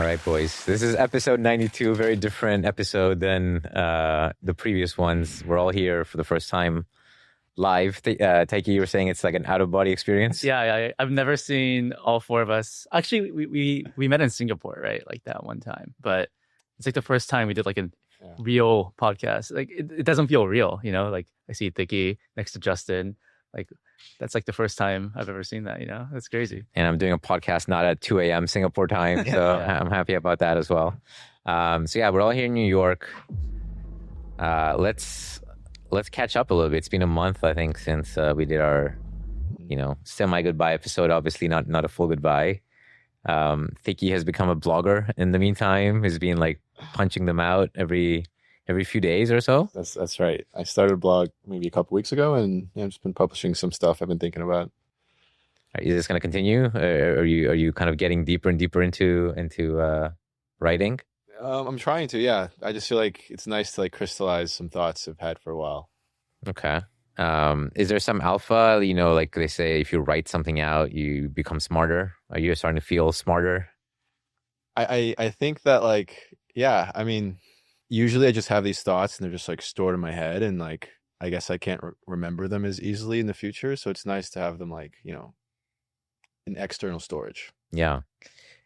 right, boys. This is episode 92, very different episode than the previous ones. We're all here for the first time live. Taiki, you were saying it's like an out-of-body experience? Yeah. I've never seen all four of us. Actually, we met in Singapore, right? Like that one time. But it's like the first time we did like a real podcast. Like it doesn't feel real, you know? Like I see Thiccy next to Justin. Like that's like the first time I've ever seen that, you know? That's crazy. And I'm doing a podcast not at 2 a.m. Singapore time, so I'm happy about that as well. So yeah, we're all here in New York. Let's catch up a little bit. It's been a month, I think, since we did our, semi-goodbye episode. Obviously not a full goodbye. Thiccy has become a blogger in the meantime. He's been like punching them out every few days or so. That's right. I started a blog maybe a couple weeks ago, and I've just been publishing some stuff I've been thinking about. Is this going to continue? Are you kind of getting deeper and deeper into writing? I'm trying to. Yeah, I just feel like it's nice to like crystallize some thoughts I've had for a while. Okay. Is there some alpha? Like they say, if you write something out, you become smarter. Are you starting to feel smarter? I think that I mean. Usually I just have these thoughts and they're just like stored in my head, and like I guess I can't remember them as easily in the future, so it's nice to have them like in external storage. Yeah,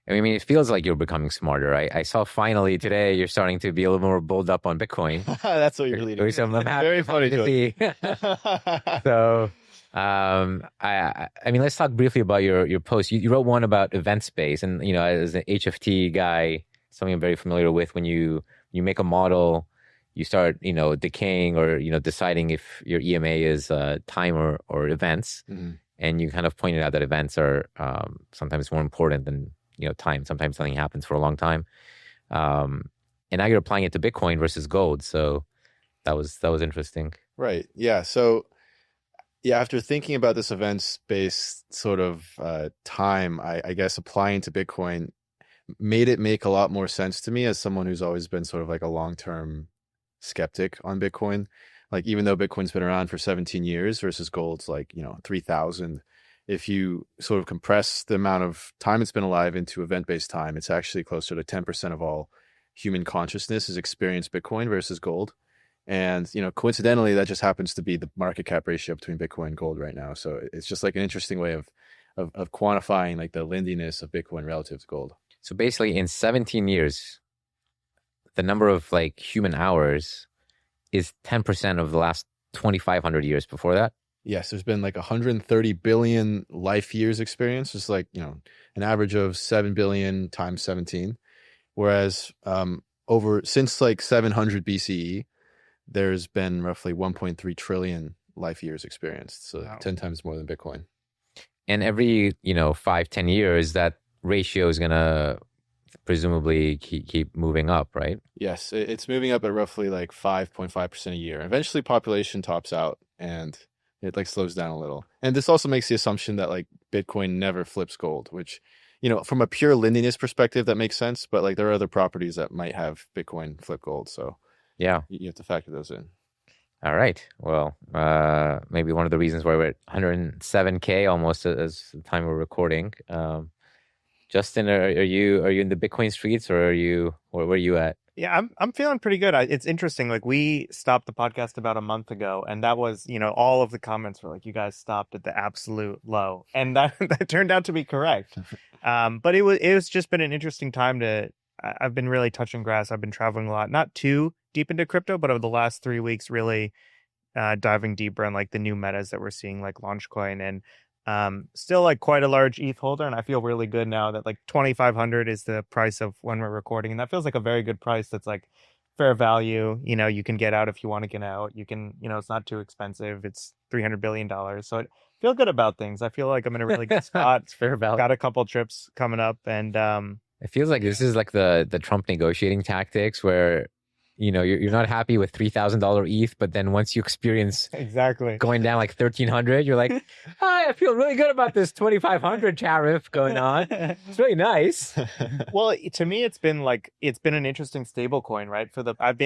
I mean it feels like you're becoming smarter. I saw finally today you're starting to be a little more bulled up on Bitcoin. That's what you're leading. Very funny to see. So I mean let's talk briefly about your post. You wrote one about event space, and as an HFT guy, something I'm very familiar with. When you make a model, you start, decaying or, deciding if your EMA is time or events. Mm-hmm. And you kind of pointed out that events are sometimes more important than, time. Sometimes something happens for a long time. And now you're applying it to Bitcoin versus gold. So that was interesting. Right. Yeah. So after thinking about this events-based sort of time, I guess applying to Bitcoin made it make a lot more sense to me as someone who's always been sort of like a long-term skeptic on Bitcoin. Like even though Bitcoin's been around for 17 years versus gold's like, 3,000, if you sort of compress the amount of time it's been alive into event-based time, it's actually closer to 10% of all human consciousness has experienced Bitcoin versus gold. And, coincidentally, that just happens to be the market cap ratio between Bitcoin and gold right now. So it's just like an interesting way of quantifying like the lendiness of Bitcoin relative to gold. So basically in 17 years, the number of like human hours is 10% of the last 2,500 years before that? Yes, there's been like 130 billion life years experience. It's like, an average of 7 billion times 17. Whereas since like 700 BCE, there's been roughly 1.3 trillion life years experienced. So wow. 10 times more than Bitcoin. And every, 5-10 years, that ratio is going to presumably keep moving up, right? Yes, it's moving up at roughly like 5.5% a year. Eventually population tops out and it like slows down a little. And this also makes the assumption that like Bitcoin never flips gold, which, from a pure lendiness perspective, that makes sense. But like there are other properties that might have Bitcoin flip gold. So yeah, you have to factor those in. All right. Well, maybe one of the reasons why we're at 107K almost as the time we're recording. Justin, are you in the Bitcoin streets, or where are you at? Yeah, I'm feeling pretty good. It's interesting. Like we stopped the podcast about a month ago, and that was, all of the comments were like, you guys stopped at the absolute low, and that turned out to be correct. But it was just been an interesting time I've been really touching grass. I've been traveling a lot, not too deep into crypto, but over the last 3 weeks, really diving deeper in like the new metas that we're seeing, like Launchcoin, and still like quite a large ETH holder. And I feel really good now that like 2,500 is the price of when we're recording. And that feels like a very good price. That's like fair value. You can get out if you want to get out. You can, it's not too expensive. It's $300 billion. So I feel good about things. I feel like I'm in a really good spot. It's fair value. Got a couple trips coming up, and it feels like this is like the Trump negotiating tactics where you're not happy with $3,000 ETH, but then once you experience exactly going down like 1,300, you're like, I feel really good about this 2,500 tariff going on. It's really nice. Well, to me, it's been an interesting stable coin, right?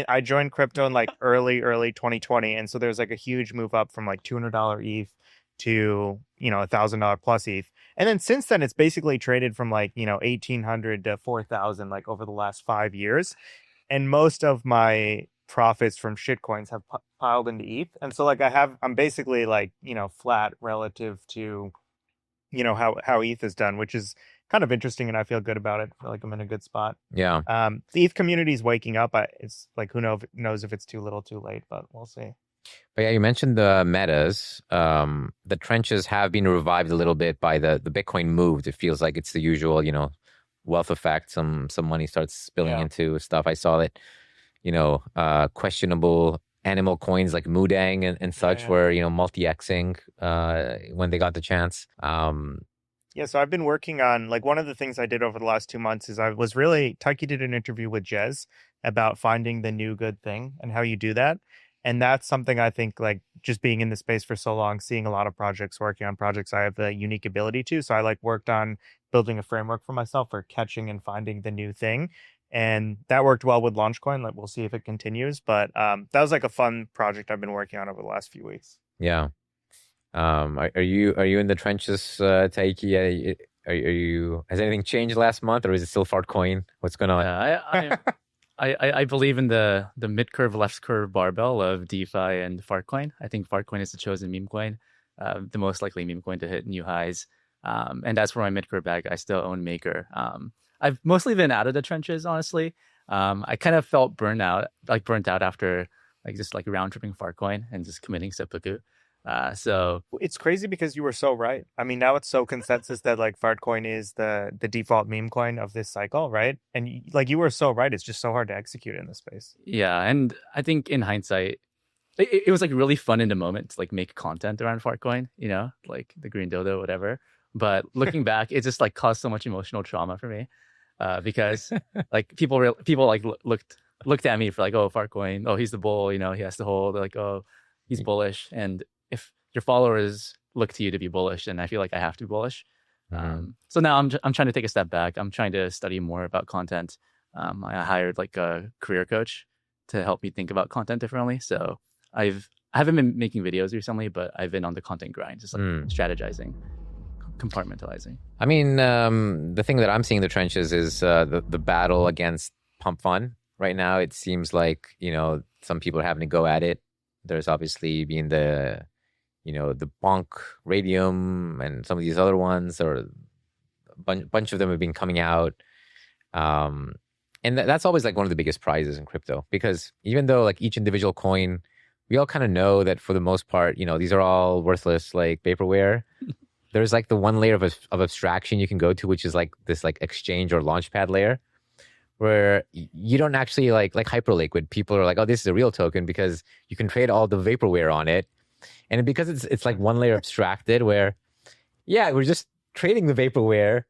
I joined crypto in like early 2020, and so there's like a huge move up from like $200 ETH to, $1,000 plus ETH. And then since then, it's basically traded from like, 1,800 to 4,000, like over the last 5 years. And most of my profits from shitcoins have piled into ETH. And so like I'm basically like, flat relative to, how ETH is done, which is kind of interesting. And I feel good about it. I feel like I'm in a good spot. Yeah. The ETH community is waking up. It's like, who knows if it's too little, too late, but we'll see. But yeah, you mentioned the metas. The trenches have been revived a little bit by the Bitcoin moved. It feels like it's the usual, wealth effect. Some money starts spilling into stuff. I saw that, questionable animal coins like Mudang and such were, multi-Xing when they got the chance. So I've been working on, like, one of the things I did over the last 2 months is Tyke did an interview with Jez about finding the new good thing and how you do that. And that's something I think, like, just being in the space for so long, seeing a lot of projects, working on projects I have the unique ability to. So I worked on building a framework for myself for catching and finding the new thing. And that worked well with Launchcoin. Like, we'll see if it continues. But that was like a fun project I've been working on over the last few weeks. Yeah. Are you in the trenches, Taiki? Are you? Has anything changed last month, or is it still Fartcoin? What's going on? I believe in the mid curve, left curve barbell of DeFi and Fartcoin. I think Fartcoin is the chosen meme coin, the most likely meme coin to hit new highs. And as for my mid curve bag, I still own Maker. I've mostly been out of the trenches, honestly. I kind of felt burnt out after just round tripping Fartcoin and just committing seppuku. So it's crazy because you were so right. I mean, now it's so consensus that like Fartcoin is the default meme coin of this cycle, right? And you were so right. It's just so hard to execute in this space. Yeah, and I think in hindsight, it was really fun in the moment to make content around Fartcoin, like the green dodo, whatever. But looking back, it just caused so much emotional trauma for me, because people looked at me for oh, Fartcoin, oh, he's the bull, he has to hold, oh, he's bullish. And if your followers look to you to be bullish, then I feel like I have to be bullish. So now I'm trying to take a step back. I'm trying to study more about content. I hired a career coach to help me think about content differently. So I haven't been making videos recently, but I've been on the content grind, just strategizing, compartmentalizing. I mean, the thing that I'm seeing in the trenches is the battle against Pump.Fun. Right now, it seems like, some people are having to go at it. There's obviously been the Bonk, Radium, and some of these other ones, or a bunch of them have been coming out. And that's always one of the biggest prizes in crypto, because even though each individual coin, we all kind of know that for the most part, these are all worthless, vaporware. There's the one layer of abstraction you can go to, which is this exchange or launchpad layer, where you don't actually like Hyperliquid. People are oh, this is a real token because you can trade all the vaporware on it. And because it's one layer abstracted, where, yeah, we're just trading the vaporware.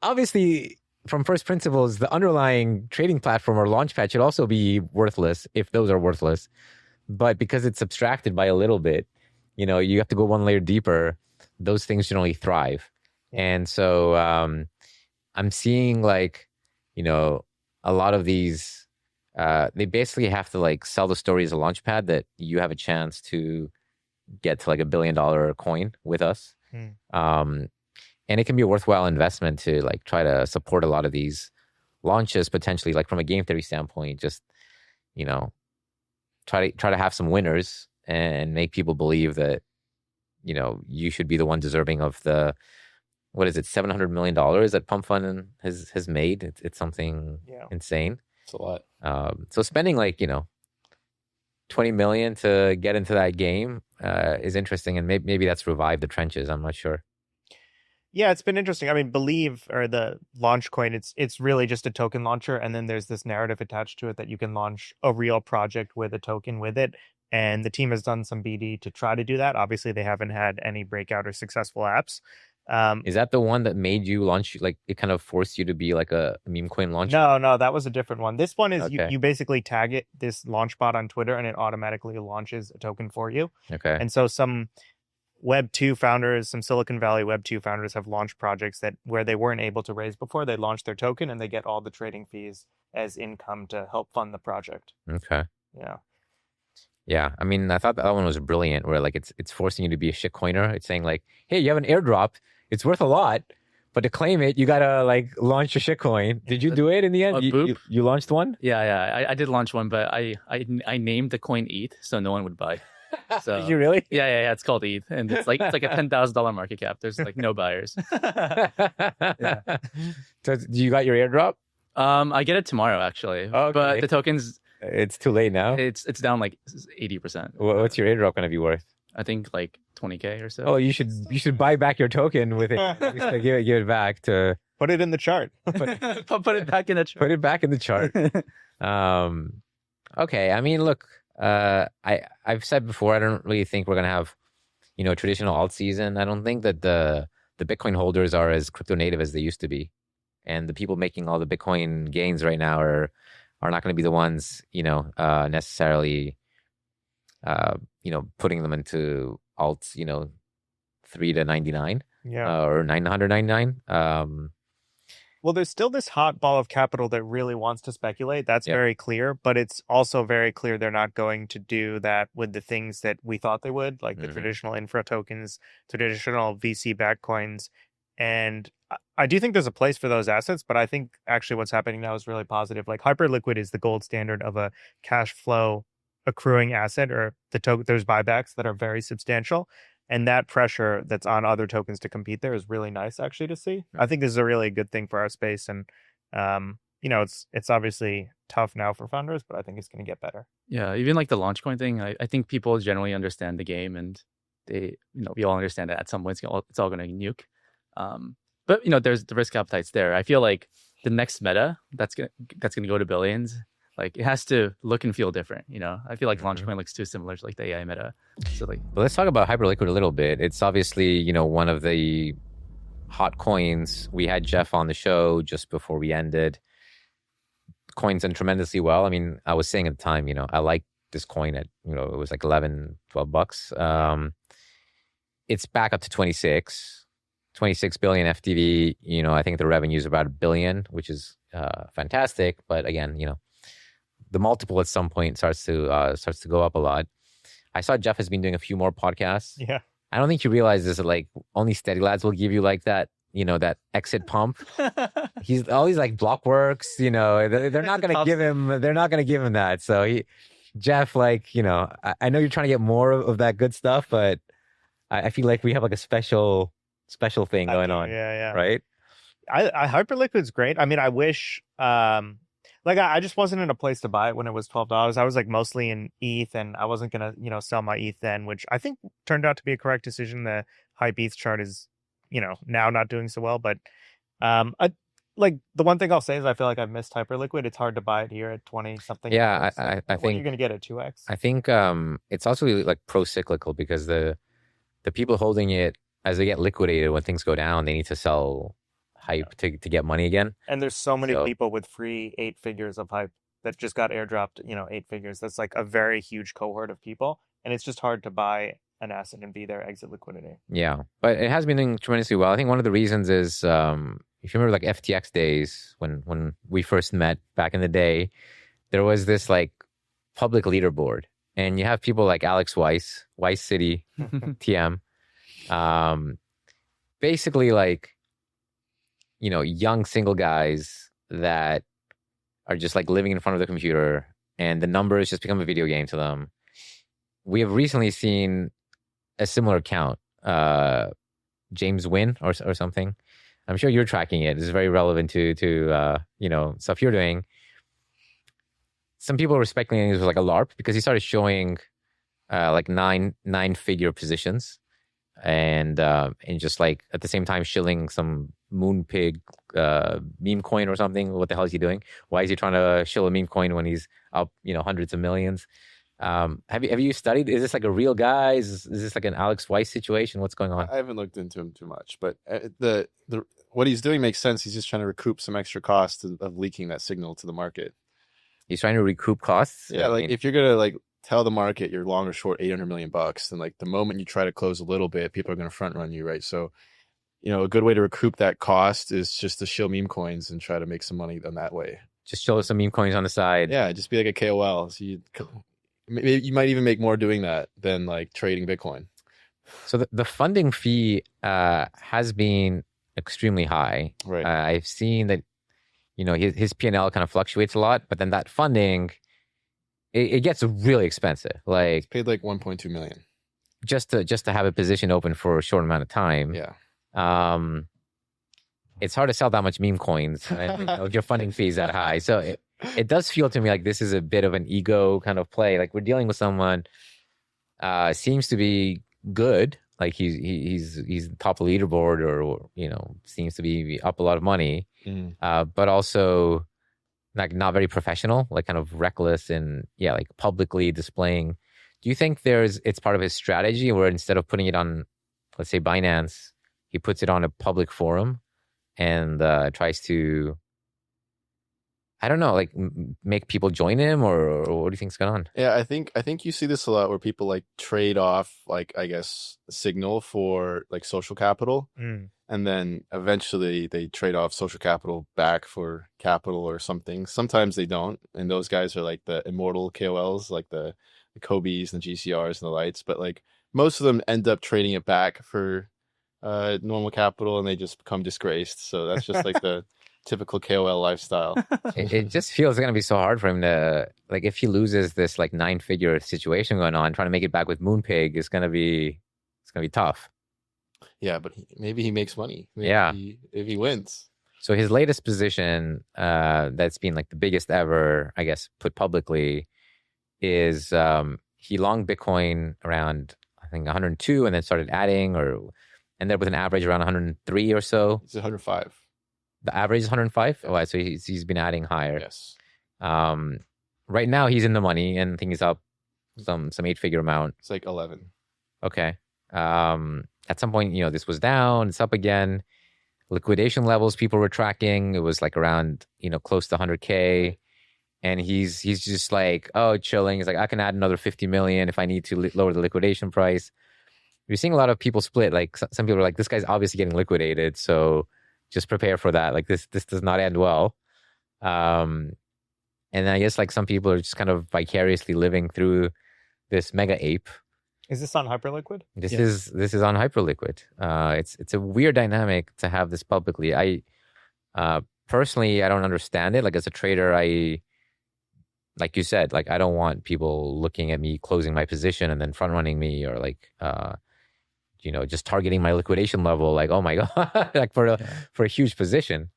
Obviously, from first principles, the underlying trading platform or launchpad should also be worthless if those are worthless. But because it's abstracted by a little bit, you have to go one layer deeper. Those things generally thrive. And so I'm seeing a lot of these, they basically have to sell the story as a launchpad that you have a chance to get to $1 billion coin with us. And it can be a worthwhile investment to try to support a lot of these launches, potentially from a game theory standpoint. Just try to have some winners and make people believe that you should be the one deserving of the, what is it, $700 million that Pump.Fun has made. It's something insane. It's a lot. So spending 20 million to get into that game is interesting, and maybe that's revived the trenches. I'm not sure. Yeah, it's been interesting. I mean, Believe, or the launch coin, it's really just a token launcher, and then there's this narrative attached to it that you can launch a real project with a token with it. And the team has done some BD to try to do that. Obviously, they haven't had any breakout or successful apps. Is that the one that made you launch? It kind of forced you to be a meme coin launcher? No, that was a different one. This one is Okay. you basically tag it, this launch bot, on Twitter, and it automatically launches a token for you. Okay. And so some Web 2 founders, some Silicon Valley Web 2 founders have launched projects where they weren't able to raise before. They launched their token and they get all the trading fees as income to help fund the project. Okay. Yeah. Yeah, I mean, I thought that one was brilliant. Where like it's forcing you to be a shitcoiner. It's saying like, hey, you have an airdrop. It's worth a lot, but to claim it, you gotta like launch a shitcoin. Did you do it in the end? You launched one? Yeah. I did launch one, but I named the coin ETH so no one would buy. So Did you really? Yeah. It's called ETH, and it's like a $10,000 market cap. There's like no buyers. Yeah. So you got your airdrop? I get it tomorrow actually. Okay. But the tokens, it's too late now. it's down like 80%. What's your airdrop gonna be worth? I think like 20K or so. Oh, you should buy back your token with it. Give it back to Put it in the chart. Put it back in the chart. put it back in the chart. Okay. I mean, look, I've said before, I don't really think we're gonna have, traditional alt season. I don't think that the Bitcoin holders are as crypto native as they used to be, and the people making all the Bitcoin gains right now are not going to be the ones, necessarily, putting them into alts, 3 to 99, or 999. Well, there's still this hot ball of capital that really wants to speculate. That's very clear, but it's also very clear they're not going to do that with the things that we thought they would, like the traditional infra tokens, traditional VC-backed coins. And I do think there's a place for those assets, but I think actually what's happening now is really positive. Like Hyperliquid is the gold standard of a cash flow accruing asset, or there's buybacks that are very substantial. And that pressure that's on other tokens to compete there is really nice actually to see. I think this is a really good thing for our space. And, it's obviously tough now for founders, but I think it's going to get better. Yeah, even like the launch coin thing, I think people generally understand the game, and they, we all understand that at some point it's all going to nuke. But there's the risk appetite's there. I feel like the next meta that's gonna go to billions, like it has to look and feel different. I feel like Launchcoin looks too similar to like the AI meta. So like, but let's talk about Hyperliquid a little bit. It's obviously one of the hot coins. We had Jeff on the show just before we ended. Coin's done tremendously well. I mean, I was saying at the time, I like this coin at it was like $11, $12. It's back up to 26 billion FTV. I think the revenue is about $1 billion, which is fantastic. But again, the multiple at some point starts to go up a lot. I saw Jeff has been doing a few more podcasts. Yeah. I don't think you realize this, like only steady lads will give you like that, that exit pump. He's always like Blockworks, they're not going to give him that. So Jeff, like, I know you're trying to get more of that good stuff, but I feel like we have like a special thing going on. Yeah. Right. Hyperliquid's great. I mean, I wish, I just wasn't in a place to buy it when it was $12. I was like mostly in ETH, and I wasn't gonna, sell my ETH then, which I think turned out to be a correct decision. The Hype ETH chart is, now not doing so well. But the one thing I'll say is I feel like I've missed Hyperliquid. It's hard to buy it here at 20 something. Yeah, I think you're gonna get at 2x. I think it's also like pro-cyclical, because the people holding it, as they get liquidated when things go down, they need to sell Hype to get money again. And there's so many people with free 8 figures of Hype that just got airdropped, 8 figures. That's like a very huge cohort of people, and it's just hard to buy an asset and be their exit liquidity. Yeah, but it has been doing tremendously well. I think one of the reasons is, if you remember like FTX days when we first met back in the day, there was this like public leaderboard, and you have people like Alex Weiss City, TM, basically like, young single guys that are just like living in front of the computer, and the numbers just become a video game to them. We have recently seen a similar count, James Wynn or something. I'm sure you're tracking it. It's very relevant to stuff you're doing. Some people were speculating it was like a LARP, because he started showing like nine-figure positions, and just like at the same time shilling some Moonpig meme coin or something. What the hell is he doing? Why is he trying to shill a meme coin when he's up, hundreds of millions? Have you studied? Is this like a real guy? Is this like an Alex Weiss situation? What's going on? I haven't looked into him too much, but the what he's doing makes sense. He's just trying to recoup some extra costs of leaking that signal to the market. He's trying to recoup costs. Yeah, like if you're gonna like tell the market you're long or short $800 million, then like the moment you try to close a little bit, people are gonna front run you, right? So, a good way to recoup that cost is just to shill meme coins and try to make some money on that way. Just show us some meme coins on the side. Yeah, just be like a KOL. So you Maybe you might even make more doing that than like trading Bitcoin. So the funding fee has been extremely high. Right. I've seen that, his P&L kind of fluctuates a lot, but then that funding, it gets really expensive. Like Paid like 1.2 million. just to have a position open for a short amount of time. Yeah. It's hard to sell that much meme coins if your funding fee is that high. So it does feel to me like this is a bit of an ego kind of play. Like we're dealing with someone seems to be good. Like he's top of the leaderboard, or seems to be up a lot of money, but also like not very professional, like kind of reckless and like publicly displaying. Do you think it's part of his strategy where instead of putting it on, let's say Binance, he puts it on a public forum and tries to, I don't know, like make people join him, or what do you think's going on? Yeah, I think you see this a lot where people like trade off, like, I guess, signal for like social capital, and then eventually they trade off social capital back for capital or something. Sometimes they don't, and those guys are like the immortal KOLs, like the Kobe's and the GCRs and the lights. But like most of them end up trading it back for normal capital, and they just become disgraced. So that's just like the typical KOL lifestyle. It just feels going to be so hard for him to, like, if he loses this like 9-figure situation going on, trying to make it back with Moonpig is going to be tough. Yeah, but maybe he makes money. If he wins. So his latest position, that's been like the biggest ever, I guess, put publicly, is he longed Bitcoin around, I think, 102, and then started adding, or ended up with an average around 103 or so. It's 105. The average is 105. Yes. Oh, so he's been adding higher. Yes. Right now he's in the money, and I think he's up some 8-figure amount. It's like 11. Okay. At some point, this was down. It's up again. Liquidation levels people were tracking, it was like around, close to 100K. And he's just like, oh, chilling. He's like, I can add another 50 million if I need to lower the liquidation price. You're seeing a lot of people split. Like some people are like, this guy's obviously getting liquidated, so just prepare for that. Like this does not end well. And then I guess like some people are just kind of vicariously living through this mega ape. Is this on Hyperliquid? This is on Hyperliquid. It's a weird dynamic to have this publicly. I personally, I don't understand it. Like as a trader, like you said, like I don't want people looking at me closing my position and then front running me, or like just targeting my liquidation level. Like, oh my god, like for a huge position.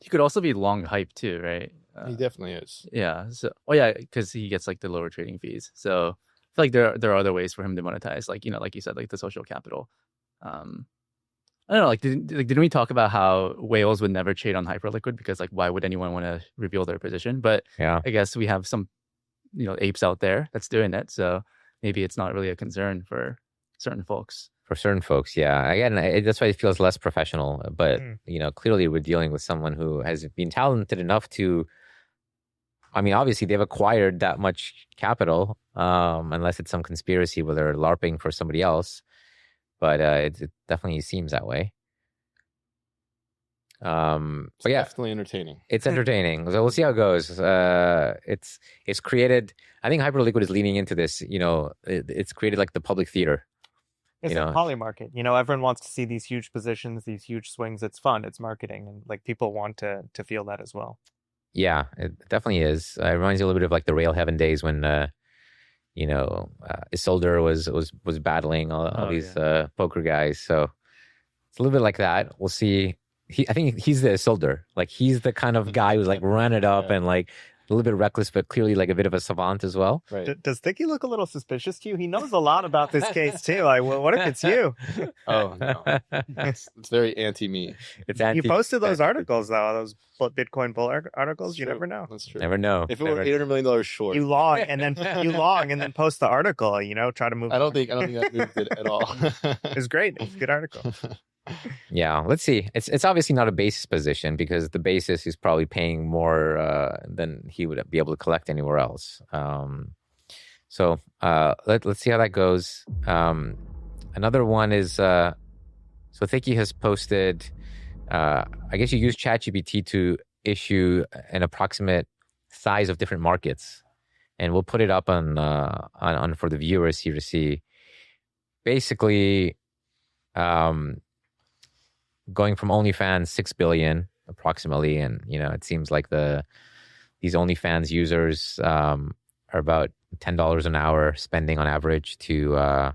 He could also be long hype too, right? He definitely is. Yeah. So, because he gets like the lower trading fees. So I feel like there are other ways for him to monetize, like like you said, like the social capital. I don't know. Like, didn't we talk about how whales would never trade on Hyperliquid because like why would anyone want to reveal their position? But yeah, I guess we have some apes out there that's doing it. So maybe it's not really a concern for certain folks. For certain folks, yeah. Again, that's why it feels less professional. But clearly we're dealing with someone who has been talented enough to. I mean, obviously they've acquired that much capital, unless it's some conspiracy where they're LARPing for somebody else. But it definitely seems that way. But yeah, definitely entertaining. It's entertaining. So we'll see how it goes. It's created. I think Hyperliquid is leaning into this. It's created like the public theater. It's a poly market. Everyone wants to see these huge positions, these huge swings. It's fun. It's marketing, and like people want to feel that as well. Yeah, it definitely is. It reminds you a little bit of like the Rail Heaven days when Isolder was battling all these poker guys. So it's a little bit like that. We'll see. I think he's the Isolder. Like he's the kind of guy who's like run it up and like a little bit reckless, but clearly like a bit of a savant as well. Right. Does Thiccy look a little suspicious to you? He knows a lot about this case too. Like, well, what if it's you? Oh no, it's very anti-me. It's you posted those articles though, those Bitcoin bull articles. That's you true. never know. That's true. Never know. If it were $800 million short, you long and then post the article. Try to move. I don't think that moved it at all. It was great. It's a good article. Yeah, let's see. It's obviously not a basis position because the basis is probably paying more than he would be able to collect anywhere else. So let's see how that goes. Another one is so Thiccy has posted. I guess you use ChatGPT to issue an approximate size of different markets, and we'll put it up on for the viewers here to see. Basically, going from OnlyFans 6 billion approximately, and it seems like these OnlyFans users are about $10 an hour spending on average to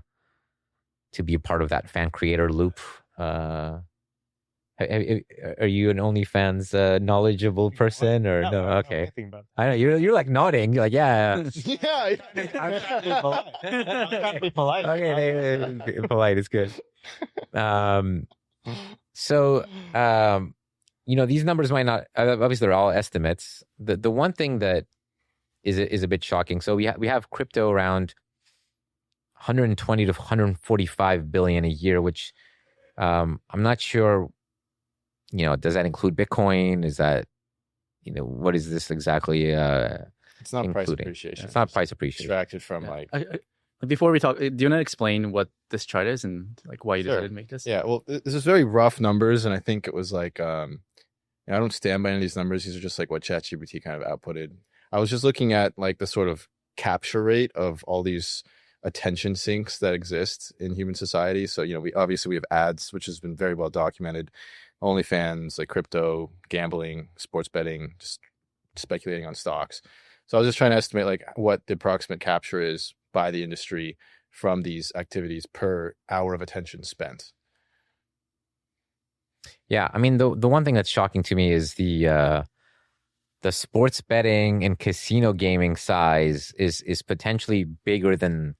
be a part of that fan creator loop. Are you an OnlyFans knowledgeable person or no? Okay, I know you're like nodding. You're like, yeah, Yeah. I'm trying to be polite. Okay, polite is good. So, these numbers might not. Obviously, they're all estimates. The one thing that is a bit shocking. So we have crypto around 120 to 145 billion a year, which I'm not sure. Does that include Bitcoin? Is that what is this exactly? It's not price including? appreciation. It's not price appreciation. Extracted from Before we talk, do you want to explain what this chart is and like why you decided to make this? Yeah, well, this is very rough numbers, and I think it was like I don't stand by any of these numbers. These are just like what ChatGPT kind of outputted. I was just looking at like the sort of capture rate of all these attention sinks that exist in human society. So we have ads, which has been very well documented. OnlyFans, like crypto, gambling, sports betting, just speculating on stocks. So I was just trying to estimate like what the approximate capture is by the industry from these activities per hour of attention spent. Yeah, I mean the one thing that's shocking to me is the sports betting and casino gaming size is potentially bigger than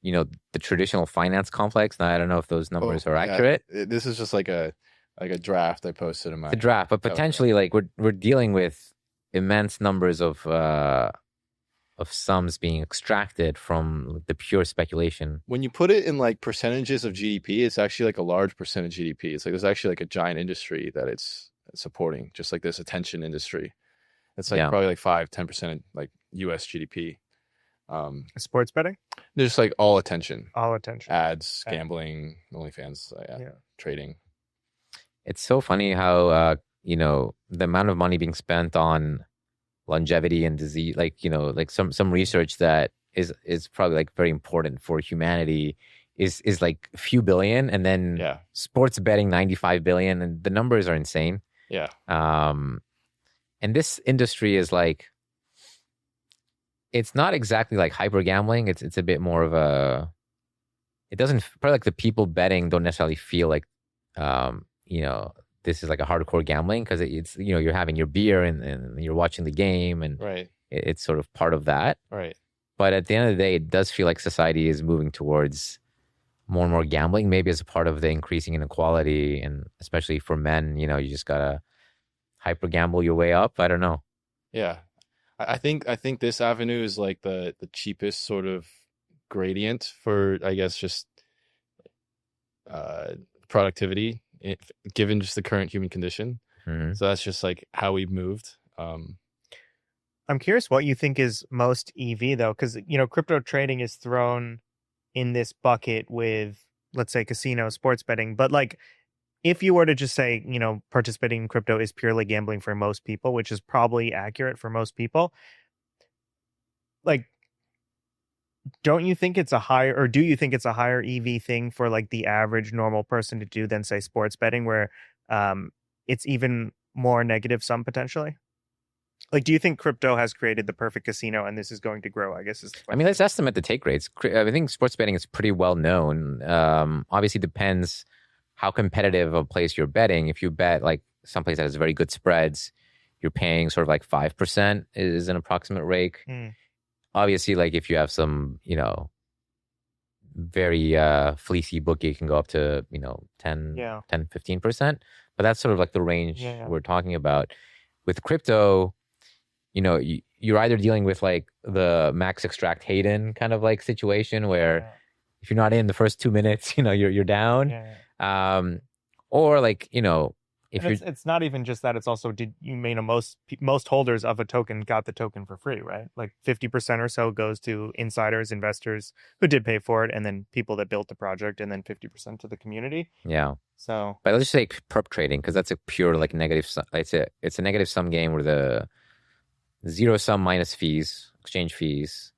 the traditional finance complex. Now I don't know if those numbers are accurate. This is just like a draft I posted in my draft, but potentially like we're dealing with immense numbers of sums being extracted from the pure speculation. When you put it in like percentages of GDP, it's actually like a large percent of GDP. It's like there's actually like a giant industry that it's supporting, just like this attention industry. It's like probably like 5-10% of like US GDP. Sports betting? There's like all attention. Ads, gambling, OnlyFans, trading. It's so funny how the amount of money being spent on longevity and disease, like some research that is probably like very important for humanity is like a few billion, and then sports betting 95 billion, and the numbers are insane. Yeah. And this industry is like, it's not exactly like hyper gambling. It's a bit more of a. It doesn't probably like the people betting don't necessarily feel like this is like a hardcore gambling, because it's you're having your beer and you're watching the game, and it's sort of part of that. Right. But at the end of the day, it does feel like society is moving towards more and more gambling, maybe as a part of the increasing inequality, and especially for men, you just gotta hyper gamble your way up. I don't know. Yeah, I think this avenue is like the cheapest sort of gradient for, I guess, just productivity, given just the current human condition. Mm-hmm. So that's just like how we've moved. I'm curious what you think is most EV though, because crypto trading is thrown in this bucket with, let's say, casino, sports betting, but like if you were to just say, participating in crypto is purely gambling for most people, which is probably accurate for most people, like, don't you think it's a higher, or do you think it's a higher EV thing for like the average normal person to do than say sports betting, where it's even more negative sum potentially? Like, do you think crypto has created the perfect casino and this is going to grow? I guess is the question. I mean, let's estimate the take rates. I think sports betting is pretty well known. Obviously, depends how competitive a place you're betting. If you bet like someplace that has very good spreads, you're paying sort of like 5% is an approximate rate. Obviously, like if you have some, very fleecy bookie, it can go up to, 10, 15%. But that's sort of like the range we're talking about. With crypto, you're either dealing with like the max extract Hayden kind of like situation where if you're not in the first 2 minutes, you're down. Or like, if it's not even just that, it's also most holders of a token got the token for free, right? Like 50% or so goes to insiders, investors who did pay for it, and then people that built the project, and then 50% to the community. Yeah. So, but let's just say perp trading, because that's a pure like negative sum. It's a negative sum game where the zero sum minus fees exchange fees.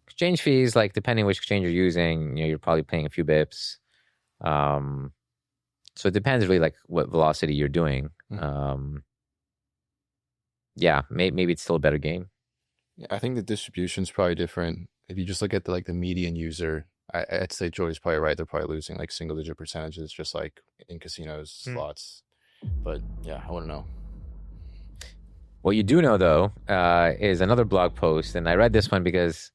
Exchange fees, like depending which exchange you're using, you're probably paying a few bips. So it depends really like what velocity you're doing. Yeah, maybe it's still a better game. Yeah, I think the distribution's probably different. If you just look at the median user, I'd say Joey's probably right. They're probably losing like single digit percentages, just like in casinos, slots. But yeah, I want to know. What you do know though is another blog post, and I read this one because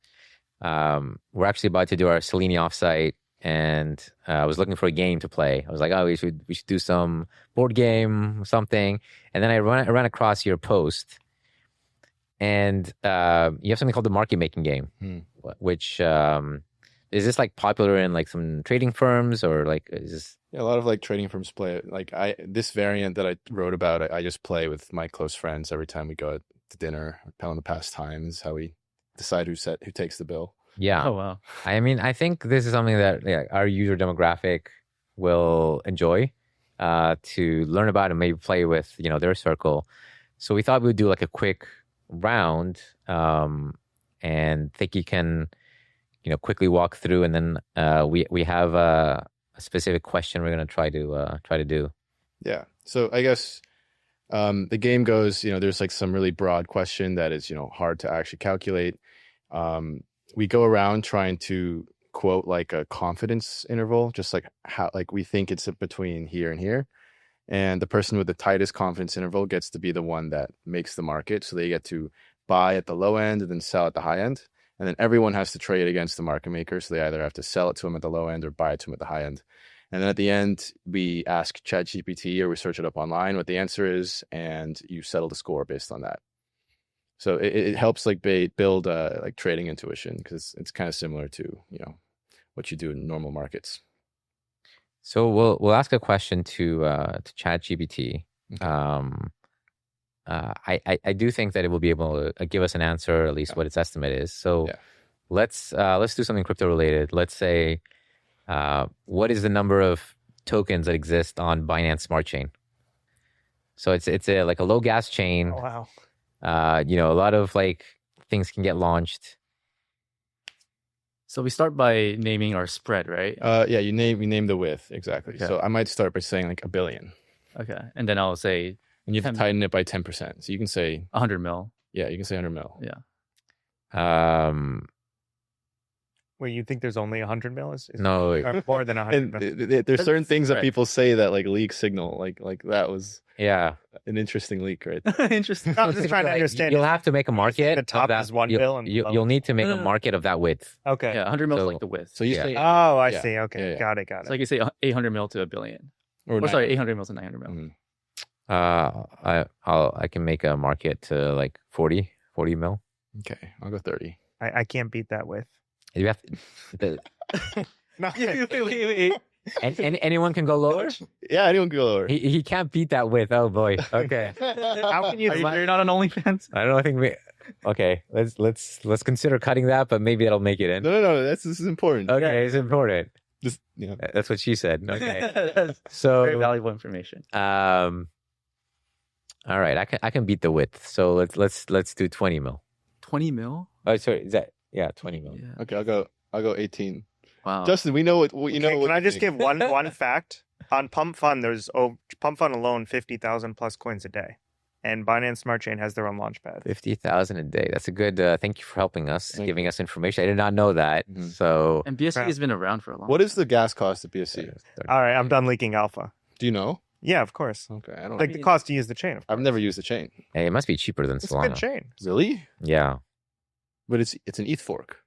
we're actually about to do our Selene offsite, and I was looking for a game to play. I was like, oh, we should do some board game or something. And then I ran across your post, and you have something called the market making game, which is this like popular in like some trading firms, or like is this? Yeah, a lot of like trading firms play it. Like this variant that I wrote about, I just play with my close friends every time we go out to dinner. Pal in the pastimes, how we decide who takes the bill. Yeah. Oh wow. I mean, I think this is something that our user demographic will enjoy to learn about and maybe play with, their circle. So we thought we would do like a quick round, and Thiccy can, quickly walk through, and then we have a specific question we're going to try to do. Yeah. So I guess the game goes, there's like some really broad question that is, hard to actually calculate. We go around trying to quote like a confidence interval, just like how like we think it's between here and here. And the person with the tightest confidence interval gets to be the one that makes the market. So they get to buy at the low end and then sell at the high end. And then everyone has to trade against the market maker. So they either have to sell it to him at the low end or buy it to him at the high end. And then at the end, we ask ChatGPT or we search it up online what the answer is, and you settle the score based on that. So it helps like build like trading intuition, because it's kind of similar to what you do in normal markets. So we'll ask a question to ChatGPT. Okay. I do think that it will be able to give us an answer, at least what its estimate is. So let's do something crypto related. Let's say what is the number of tokens that exist on Binance Smart Chain? So it's a like a low gas chain. Oh, wow. A lot of like things can get launched. So we start by naming our spread, right? Yeah, you name the width exactly. Okay. So I might start by saying like 1 billion. Okay, and then I'll say, and you have to tighten it by 10%. So you can say 100 mil. Yeah, you can say 100 mil. Yeah. Wait, you think there's only 100 mil? No, or more than 100 mil? There's certain things that people say that like leak signal, like that was an interesting leak, right? Interesting. I'm just trying to understand. You'll have to make a market. The top is 1 bill, and you'll need to make a market of that width. Okay. Yeah, 100 mil is like the width. So you say, oh, I see. Okay, got it. So like you say 800 mil to 1 billion. Or sorry, 800 mil to 900 mil. I can make a market to like 40 mil. Okay, I'll go 30. I can't beat that width. You have to. No. Wait. And anyone can go lower. Yeah, anyone can go lower. He can't beat that width. Oh boy. Okay. How can you? You're not on OnlyFans? I don't know. I think we. Okay, let's consider cutting that, but maybe that'll make it in. No. This is important. Okay, it's important. Just That's what she said. Okay. That's So very valuable information. All right, I can beat the width. So let's do 20 mil. 20 mil? Oh, sorry. Is that 20 mil? Yeah. Okay, I'll go 18. Wow. Justin, we know what you know. Can I just give one fact? On Pump.Fun, there's Pump.Fun alone 50,000 plus coins a day, and Binance Smart Chain has their own launchpad. 50,000 a day. That's a good. Thank you for helping us, giving us information. I did not know that. Mhm. So And BSC has been around for a long What is the gas cost at BSC? All right, I'm done leaking alpha. Do you know? Yeah, of course. Okay, I don't. Like the cost to use the chain. Of course. I've never used the chain. Hey, it must be cheaper than It's a Solana. good chain. Really? Yeah. But it's an ETH fork.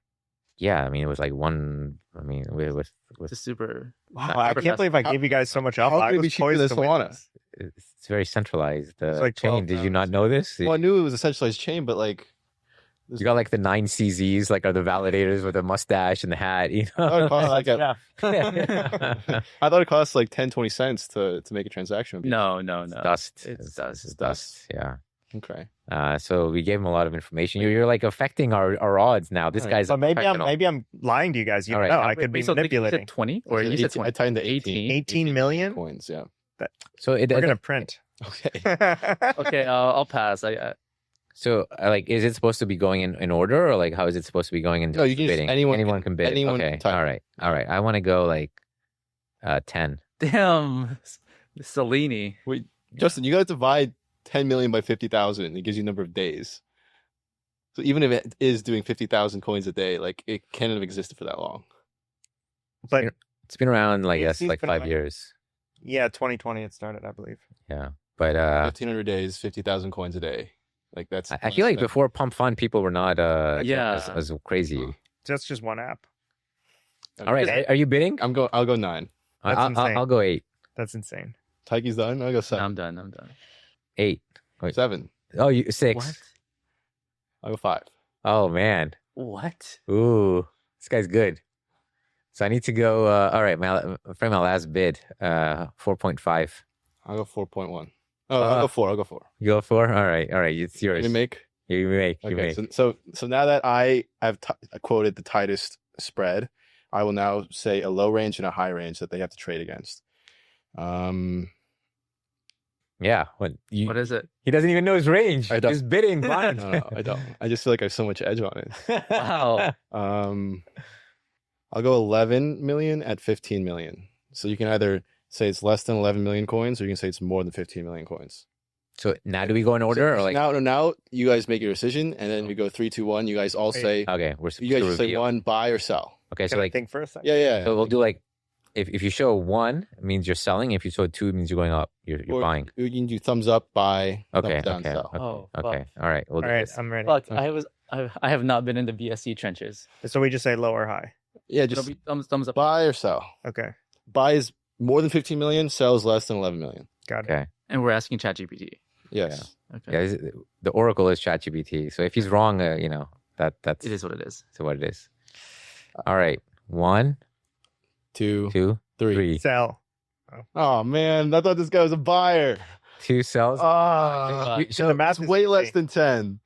Yeah. I mean, it was like one. I mean, with It's a super. Wow, I can't believe I gave you guys so much alpha. How I could it was be cheaper poised than to win Solana? this. it's very centralized. The It's like chain. 12 Did you not know this? Well, I knew it was a centralized chain, but like, You got like the 9 CZs, like are the validators with the mustache and the hat. You I thought know. it cost like Yeah. I thought it cost like 10, 20 cents to make a transaction. No. Dust. It's dust. It's dust. Yeah. Okay. So we gave him a lot of information. You're like affecting our odds now. This guy's. But maybe professional. I'm lying to you guys. You All don't right. know. I could be So you manipulating. said 20 or you said 20? I tightened to 18. 18 million? coins. Yeah. So We're gonna print. Okay. Okay, I'll pass. So, like, is it supposed to be going in order, or like, how is it supposed to be going in No, you can just- bidding? anyone can bid. anyone Okay. can type. All right. I want to go like 10. Damn, Salini. Wait, Justin, you got to divide 10 million by 50,000. And it gives you a number of days. So even if it is doing 50,000 coins a day, like it can't have existed for that long. But It's been around, like, I guess, BTC's like been 5 around. years. yeah, 2020 it started, I believe. Yeah, but 1,500 days, 50,000 coins a day. Like that's. I feel like before Pump.Fun, people were not Yeah. as crazy. That's just one app. All right, are you bidding? I'll go 9. That's insane. I'll go 8. That's insane. Taiki's done. I'll go No, 7. I'm done. 8. Wait. 7. Oh, you 6. What? I'll go 5. Oh man. What? Ooh, this guy's good. So I need to go. All right, my last bid, 4.5. I'll go 4.1. Oh, I'll go 4. I'll go 4. You go 4. All right, it's yours. You make. You make. Okay. So now that I have quoted the tightest spread, I will now say a low range and a high range that they have to trade against. Yeah. What is it? He doesn't even know his range. I don't. He's bidding blind. No, I don't. I just feel like I have so much edge on it. Wow. I'll go 11 million at 15 million. So you can either say it's less than 11 million coins, or you can say it's more than 15 million coins. So now do we go in order, or like? Now you guys make your decision, and then we go 3, 2, 1. You guys all say. Okay, You guys just say 1, buy or sell. Okay, so Can I like, think for a second? Yeah. so we'll do like, if you show 1, it means you're selling. If you show 2, it means you're going up. You're Or buying. You can do thumbs up, buy. Okay, thumbs down, okay, sell. Oh, okay. All right, we'll All do right, this. I'm ready. Fuck. I have not been in the BSC trenches. So we just say low or high. Yeah, It'll just be thumbs up. buy or sell. Okay, Buy is more than 15 million, sells less than 11 million. got it. Okay. And we're asking ChatGPT. Yes. Okay. Yeah, the Oracle is ChatGPT. So if he's wrong, that's It is what it is. what it is. All right, 1, 2, 2, 3. Sell. Oh man, I thought this guy was a buyer. 2 sells. So the math it's is way less easy. than 10.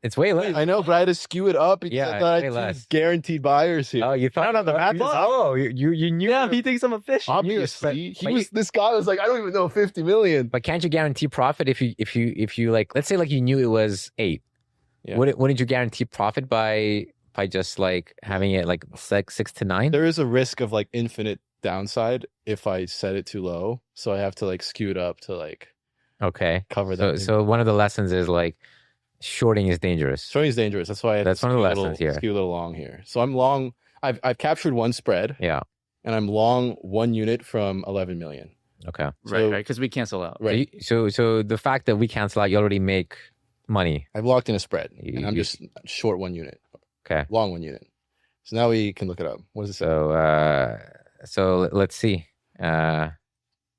It's way less. I know, but I had to skew it up because Yeah, I thought I way had less. guaranteed buyers here. Oh, you thought? No, the math is up. Oh, you knew. Yeah, he thinks I'm a fish. Obviously, but this guy was like, I don't even know 50 million. But can't you guarantee profit if you like? Let's say like you knew it was 8. Yeah. Wouldn't you guarantee profit by just like having it like 6 to 9? There is a risk of like infinite downside if I set it too low, so I have to like skew it up to like Okay. cover that. So one of the lessons is like shorting is dangerous. Shorting is dangerous. That's why I had That's to one of the skew a lessons little, here. Skew a little long here. So I'm long. I've captured one spread, Yeah. and I'm long 1 unit from 11 million. Okay. So- Right. Because we cancel out. Right. So the fact that we cancel out, you already make money. I've locked in a spread, You- and I'm you- just short 1 unit, Okay. long 1 unit. So now we can look it up. What does it say? So let's see.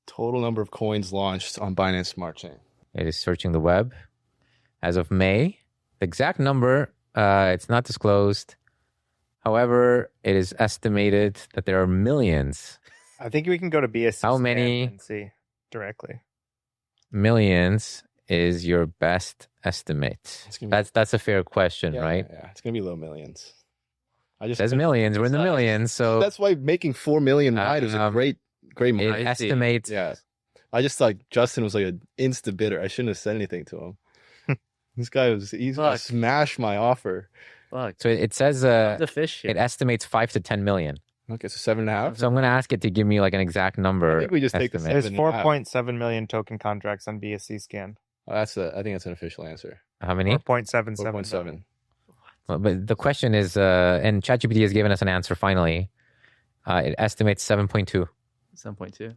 Total number of coins launched on Binance Smart Chain. It is searching the web. As of May, the exact number, it's not disclosed. However, it is estimated that there are millions, I think we can go to BSC. How scan many- and see directly. millions is your best estimate. It's gonna be- That's a fair question, right? Yeah, it's gonna be low millions. I It just says millions. We're in the millions, so That's why making 4 million wide is a great it move. I see. estimates. Yeah, I just thought Justin was like an insta bidder. I shouldn't have said anything to him. He's gonna Fuck. smash my offer. Fuck. So it says The fish here. it estimates 5 to 10 million. Okay, so 7.5. So I'm going to ask it to give me like an exact number. I think we just take the estimate. There's 7.5. 4.7 million token contracts on BSC scan. I think that's an official answer. How many? 4.77. 4.7. Well, but the question is, and ChatGPT has given us an answer finally. It estimates 7.2. 7.2.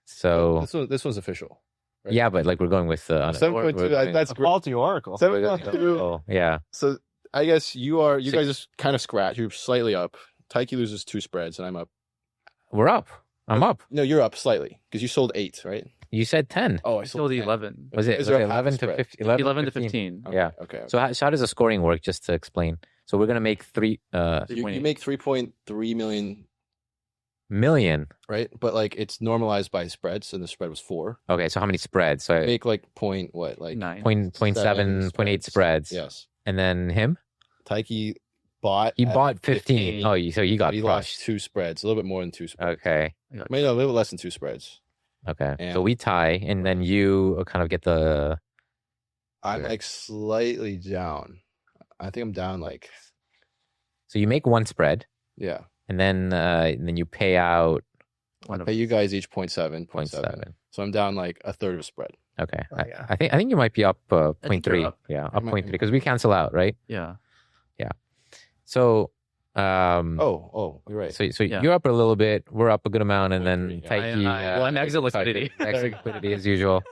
So This one's official. right? yeah, but like we're going with 7.2. That's A great. faulty oracle. 7.2. Oh, yeah. So I guess you guys just kind of scratch. You're slightly up. Taiki loses 2 spreads, and I'm up. We're up. I'm up. No, you're up slightly because you sold 8, right? You said 10. Oh, I Still sold the 10. 11. Was it Is there a 11 half to spread? 15? 11 to 15. Okay, Yeah. Okay. So how does the scoring work? Just to explain. So we're gonna make 3 You make 3.3 million, million. right? But like it's normalized by spreads, and the spread was 4. Okay, so how many spreads? So Make like point what, like 9. point 0.7, 0.8 spreads. Yes. And then him? Taiki bought. He at bought 15. Oh, so you got He crushed. lost 2 spreads, a little bit more than 2 spreads. Okay. Maybe no, a little less than 2 spreads. Okay. And- So we tie, and then you kind of get the I'm like slightly down. I think I'm down like. So you make one spread, Yeah. and then you pay out I pay you guys each 0.7, 0.7. So I'm down like a third of spread. Okay. Oh, yeah. I think you might be up think you're 0.3. up. Yeah, up I might- 0.3 because we cancel out, right? Yeah. So Oh, you're right. so Yeah. you're up a little bit, we're up a good amount, and then 0.3, Thiccy, well, I'm exit liquidity. exit liquidity as usual.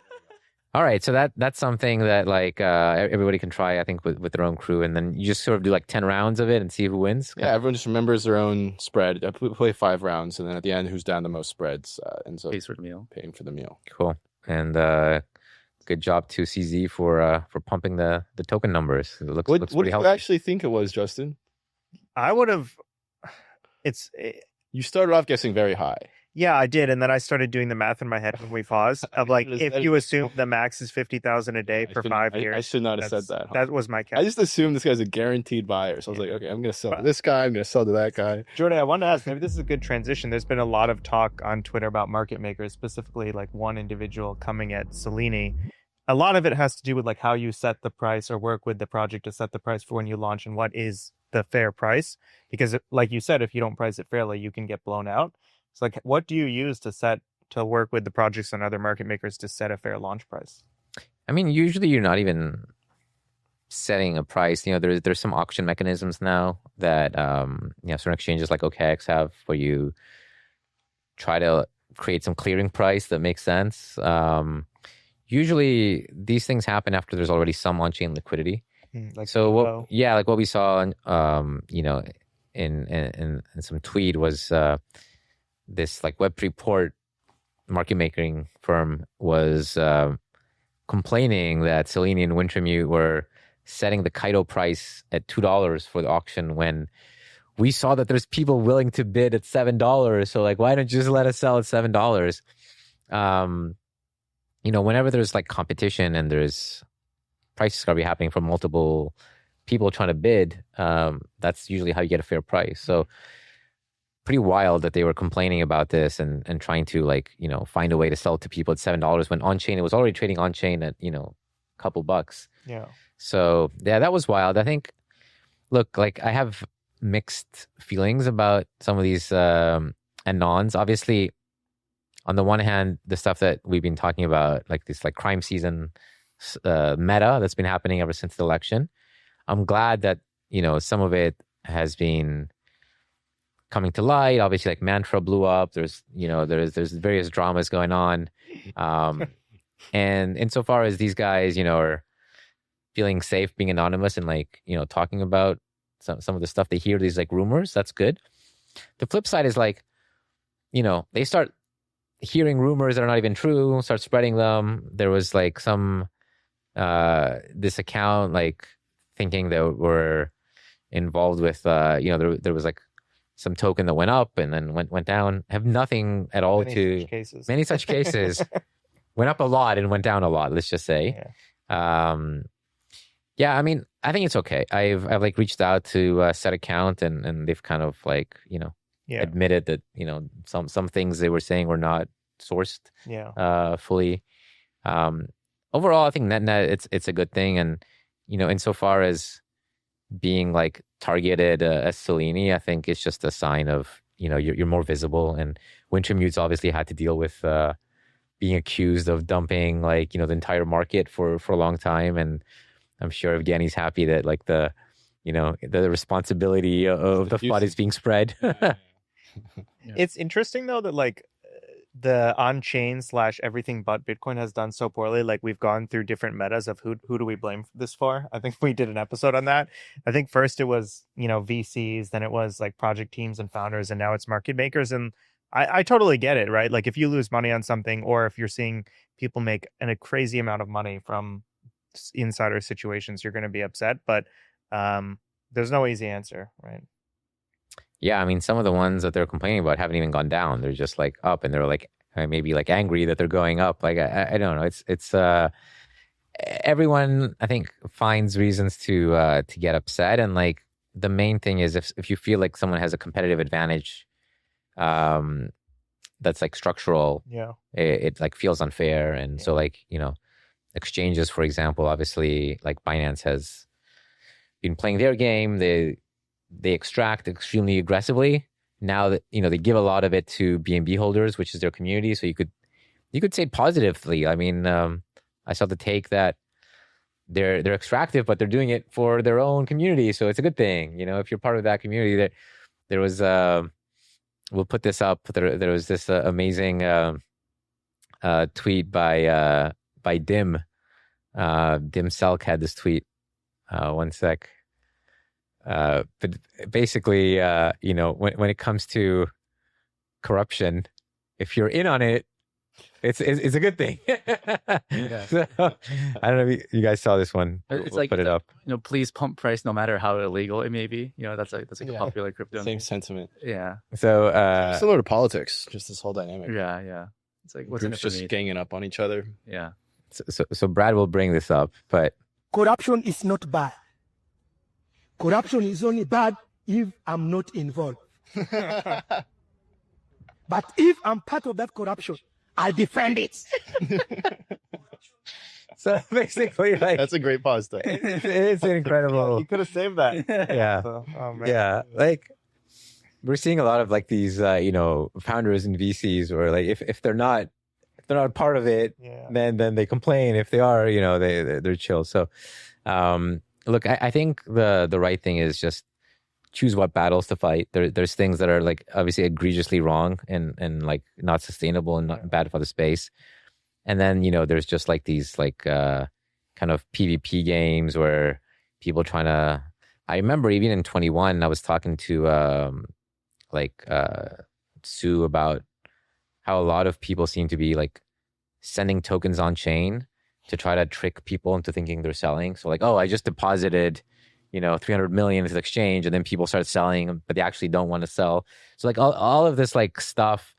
All right, so that's something that like everybody can try, I think, with their own crew, and then you just sort of do like 10 rounds of it and see who wins. Yeah, everyone just remembers their own spread. I play 5 rounds, and then at the end, who's down the most spreads ends up Pays for the meal. paying for the meal. Cool. And good job to CZ for pumping the token numbers. It looks What pretty do you healthy. actually think it was, Justin? I would have. You started off guessing very high. Yeah, I did, and then I started doing the math in my head when we paused of like, That if is- you assume the max is 50,000 a day for 5 I years. should not have said that's- that. That was my I count. just assumed this guy's a guaranteed buyer. So I was like, okay, I'm going to sell to this guy. I'm going to sell to that guy. Jordan, I want to ask, maybe this is a good transition. There's been a lot of talk on Twitter about market makers, specifically like one individual coming at Selene. A lot of it has to do with like how you set the price or work with the project to set the price for when you launch and what is the fair price. Because like you said, if you don't price it fairly, you can get blown out. It's like, what do you use to work with the projects and other market makers to set a fair launch price? I mean, usually you're not even setting a price. You know, there's some auction mechanisms now that certain exchanges like OKX have, where you try to create some clearing price that makes sense. Usually these things happen after there's already some on-chain liquidity. Like So Flow. like what we saw in some tweet was this like Web3 port market making firm was complaining that Selene and Wintermute were setting the Kaido price at $2 for the auction when we saw that there's people willing to bid at $7. So like, why don't you just let us sell at $7? Whenever there's like competition and there's price discovery happening from multiple people trying to bid, that's usually how you get a fair price. So pretty wild that they were complaining about this and trying to like, find a way to sell to people at $7 when on-chain, it was already trading on-chain at, a couple bucks. Yeah. So yeah, that was wild. I think, look, like I have mixed feelings about some of these anons. Obviously, on the one hand, the stuff that we've been talking about, like this like crime season meta that's been happening ever since the election. I'm glad that, some of it has been coming to light. Obviously, like Mantra blew up. There's various dramas going on. And insofar as these guys, are feeling safe being anonymous and like, talking about some of the stuff they hear, these like rumors, that's good. The flip side is like, they start hearing rumors that are not even true, start spreading them. There was like some this account like thinking that we're involved with there was like some token that went up and then went down. Have nothing at all many such cases. Went up a lot and went down a lot, let's just say. I mean, I think it's okay. I've like reached out to Set Account and they've kind of like admitted that some things they were saying were not sourced fully. Overall, I think net it's a good thing, and insofar as being like targeted as Selene, I think it's just a sign of you're more visible. And Wintermute's obviously had to deal with being accused of dumping like the entire market for a long time, and I'm sure Evgeny's happy that like the responsibility of the FUD is being spread. It's interesting though that like the on-chain / everything but Bitcoin has done so poorly. Like we've gone through different metas of who do we blame this for. I think we did an episode on that. I think first it was VCs, then it was like project teams and founders, and now it's market makers. And I totally get it, right? Like if you lose money on something, or if you're seeing people make a crazy amount of money from insider situations, you're going to be upset. But there's no easy answer, right? Yeah, I mean, some of the ones that they're complaining about haven't even gone down. They're just like up, and they're like maybe like angry that they're going up. Like I don't know. It's everyone I think finds reasons to get upset, and like the main thing is if you feel like someone has a competitive advantage, that's like structural. Yeah, it like feels unfair, and so like exchanges, for example, obviously, like Binance has been playing their game. They extract extremely aggressively. Now that they give a lot of it to BNB holders, which is their community. So you could say positively. I mean, I saw the take that they're extractive, but they're doing it for their own community, so it's a good thing. If you're part of that community, there was we'll put this up. There was this amazing tweet by Dim. Dim Selk had this tweet. One sec. But basically, when it comes to corruption, if you're in on it, it's a good thing. So, I don't know if you guys saw this one. It's we'll put it up. Please pump price no matter how illegal it may be. That's like a popular crypto. Same sentiment. Yeah. So similar to politics, just this whole dynamic. Yeah. It's like what's in Groups it for just me? ganging up on each other. Yeah. So Brad will bring this up, but corruption is not bad. Corruption is only bad if I'm not involved. But if I'm part of that corruption, I'll defend it. so basically, like, That's a great pause, though. it's incredible. You could have saved that. Yeah. So, oh, man. Yeah, like we're seeing a lot of like these founders and VCs where like if they're not part of it, then they complain. If they are, they're chill. So look, I think the right thing is just choose what battles to fight. There's things that are like obviously egregiously wrong and like not sustainable and not bad for the space. And then, there's just like these like kind of PvP games where people trying to, I remember even in 21, I was talking to Sue about how a lot of people seem to be like sending tokens on chain to try to trick people into thinking they're selling. So like, oh, I just deposited, 300 million into the exchange, and then people start selling, but they actually don't want to sell. So like all of this like stuff,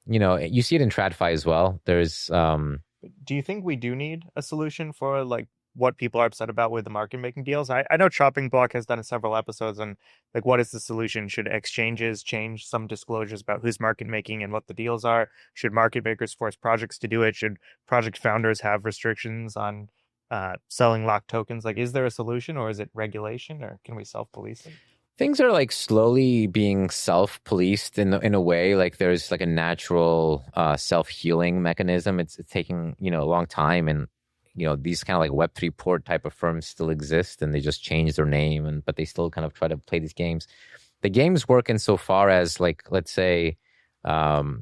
you see it in TradFi as well. There's Do you think we do need a solution for like what people are upset about with the market making deals? I know Chopping Block has done several episodes on like what is the solution? Should exchanges change some disclosures about who's market making and what the deals are? Should market makers force projects to do it? Should project founders have restrictions on selling locked tokens? Like, is there a solution, or is it regulation, or can we self-police it? things are like slowly being self-policed in a way. Like there's like a natural self-healing mechanism. It's taking a long time, and these kind of like Web3 port type of firms still exist, and they just change their name, but they still kind of try to play these games. The games work insofar as, like, let's say, the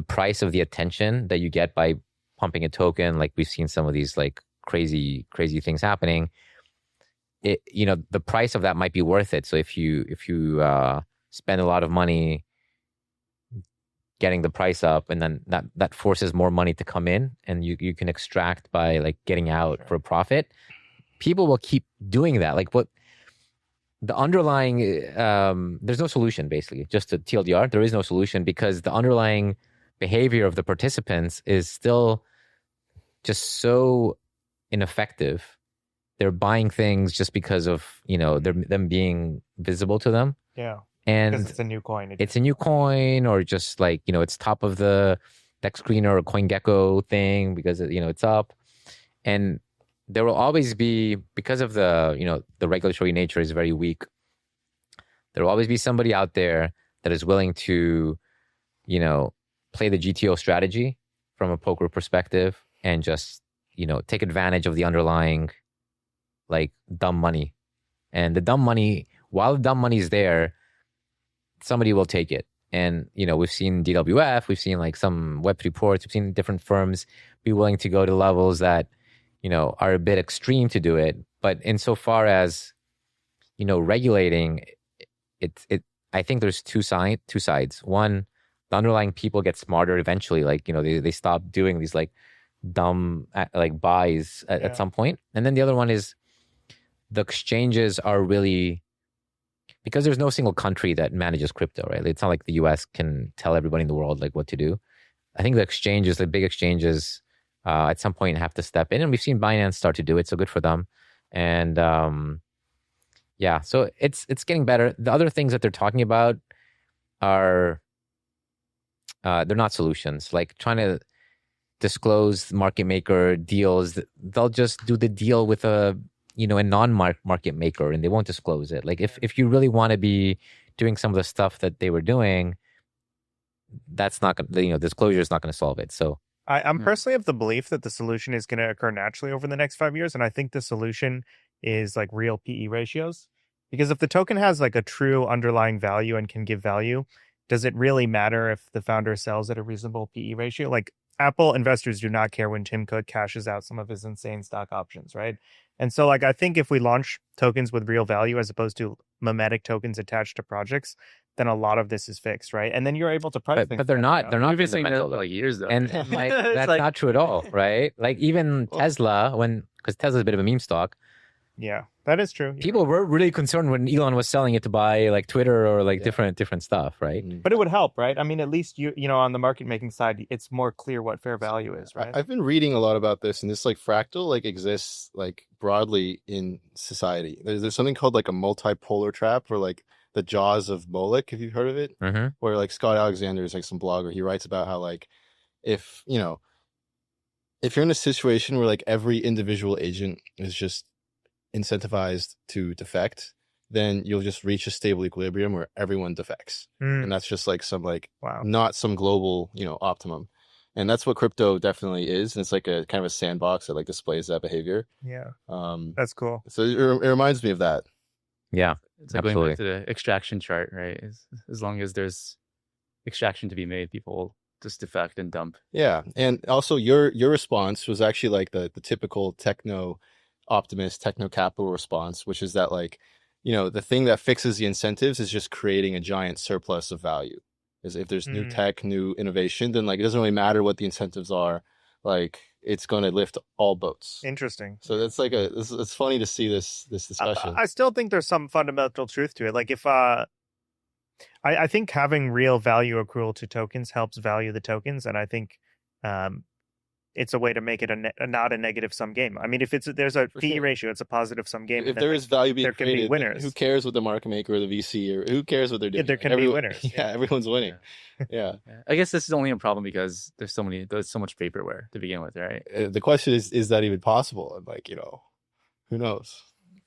price of the attention that you get by pumping a token. Like we've seen some of these like crazy things happening. The price of that might be worth it. So if you spend a lot of money getting the price up, and then that forces more money to come in, and you can extract by like getting out for a profit, people will keep doing that. Like what the underlying, there's no solution, basically. Just a TLDR, there is no solution, because the underlying behavior of the participants is still just so ineffective. They're buying things just because of them being visible to them. Yeah. And because it's a new coin. It's a new coin, or just like, it's top of the deck screener or CoinGecko thing because, it's up. And there will always be, because of the regulatory nature is very weak, there will always be somebody out there that is willing to, play the GTO strategy from a poker perspective and just, take advantage of the underlying like dumb money. And the dumb money, while the dumb money is there, somebody will take it. And, we've seen DWF, we've seen like some Web3 ports, we've seen different firms be willing to go to levels that, are a bit extreme to do it. But insofar as, regulating I think there's two sides. One, the underlying people get smarter eventually. Like, they stop doing these like dumb like buys at some point. And then the other one is the exchanges are really, because there's no single country that manages crypto, right? It's not like the US can tell everybody in the world like what to do. I think the exchanges, the big exchanges, at some point have to step in, and we've seen Binance start to do it, so good for them. And so it's getting better. The other things that they're talking about are they're not solutions. Like trying to disclose market maker deals, they'll just do the deal with a non-market maker, and they won't disclose it. Like if you really want to be doing some of the stuff that they were doing, that's not gonna, disclosure is not going to solve it. So I'm personally of the belief that the solution is going to occur naturally over the next 5 years. And I think the solution is like real PE ratios. Because if the token has like a true underlying value and can give value, does it really matter if the founder sells at a reasonable PE ratio? Like Apple investors do not care when Tim Cook cashes out some of his insane stock options, right? And so like I think if we launch tokens with real value as opposed to mimetic tokens attached to projects, then a lot of this is fixed, right? And then you're able to price things. but they're not. They're not We've been saying that fundamental, for like years, though. and like, that's like- not true at all, right? Like even Tesla, because Tesla's a bit of a meme stock, Yeah, that is true. people were really concerned when Elon was selling it to buy like Twitter or like different stuff, right? But it would help, right? I mean, at least you know, on the market making side, it's more clear what fair value is, right? I've been reading a lot about this, and this like fractal like exists like broadly in society. There's something called like a multipolar trap, or like the jaws of Moloch. Have you heard of it? Mm-hmm. Where like Scott Alexander is like some blogger. He writes about how like if you're in a situation where like every individual agent is just incentivized to defect, then you'll just reach a stable equilibrium where everyone defects. And that's just like some like not some global optimum. And that's what crypto definitely is. And it's like a kind of a sandbox that like displays that behavior. Yeah. That's cool. So it reminds me of that. Yeah, It's like going back to the extraction chart, right? As long as there's extraction to be made, people will just defect and dump. Yeah. And also your response was actually like the typical techno optimist, techno capital response, which is that like, the thing that fixes the incentives is just creating a giant surplus of value. Is if there's new tech, new innovation, then like it doesn't really matter what the incentives are. Like it's going to lift all boats. Interesting. So that's like it's funny to see this discussion. I still think there's some fundamental truth to it. Like if I think having real value accrual to tokens helps value the tokens, and I think it's a way to make it not a negative sum game. I mean, if there's a PE ratio, it's a positive sum game. If there is value being there can created, be winners. Who cares what the market maker or the VC or who cares what they're doing? There can be winners. Yeah, everyone's winning. Yeah. I guess this is only a problem because there's so much vaporware to begin with, right? The question is that even possible? And like, who knows?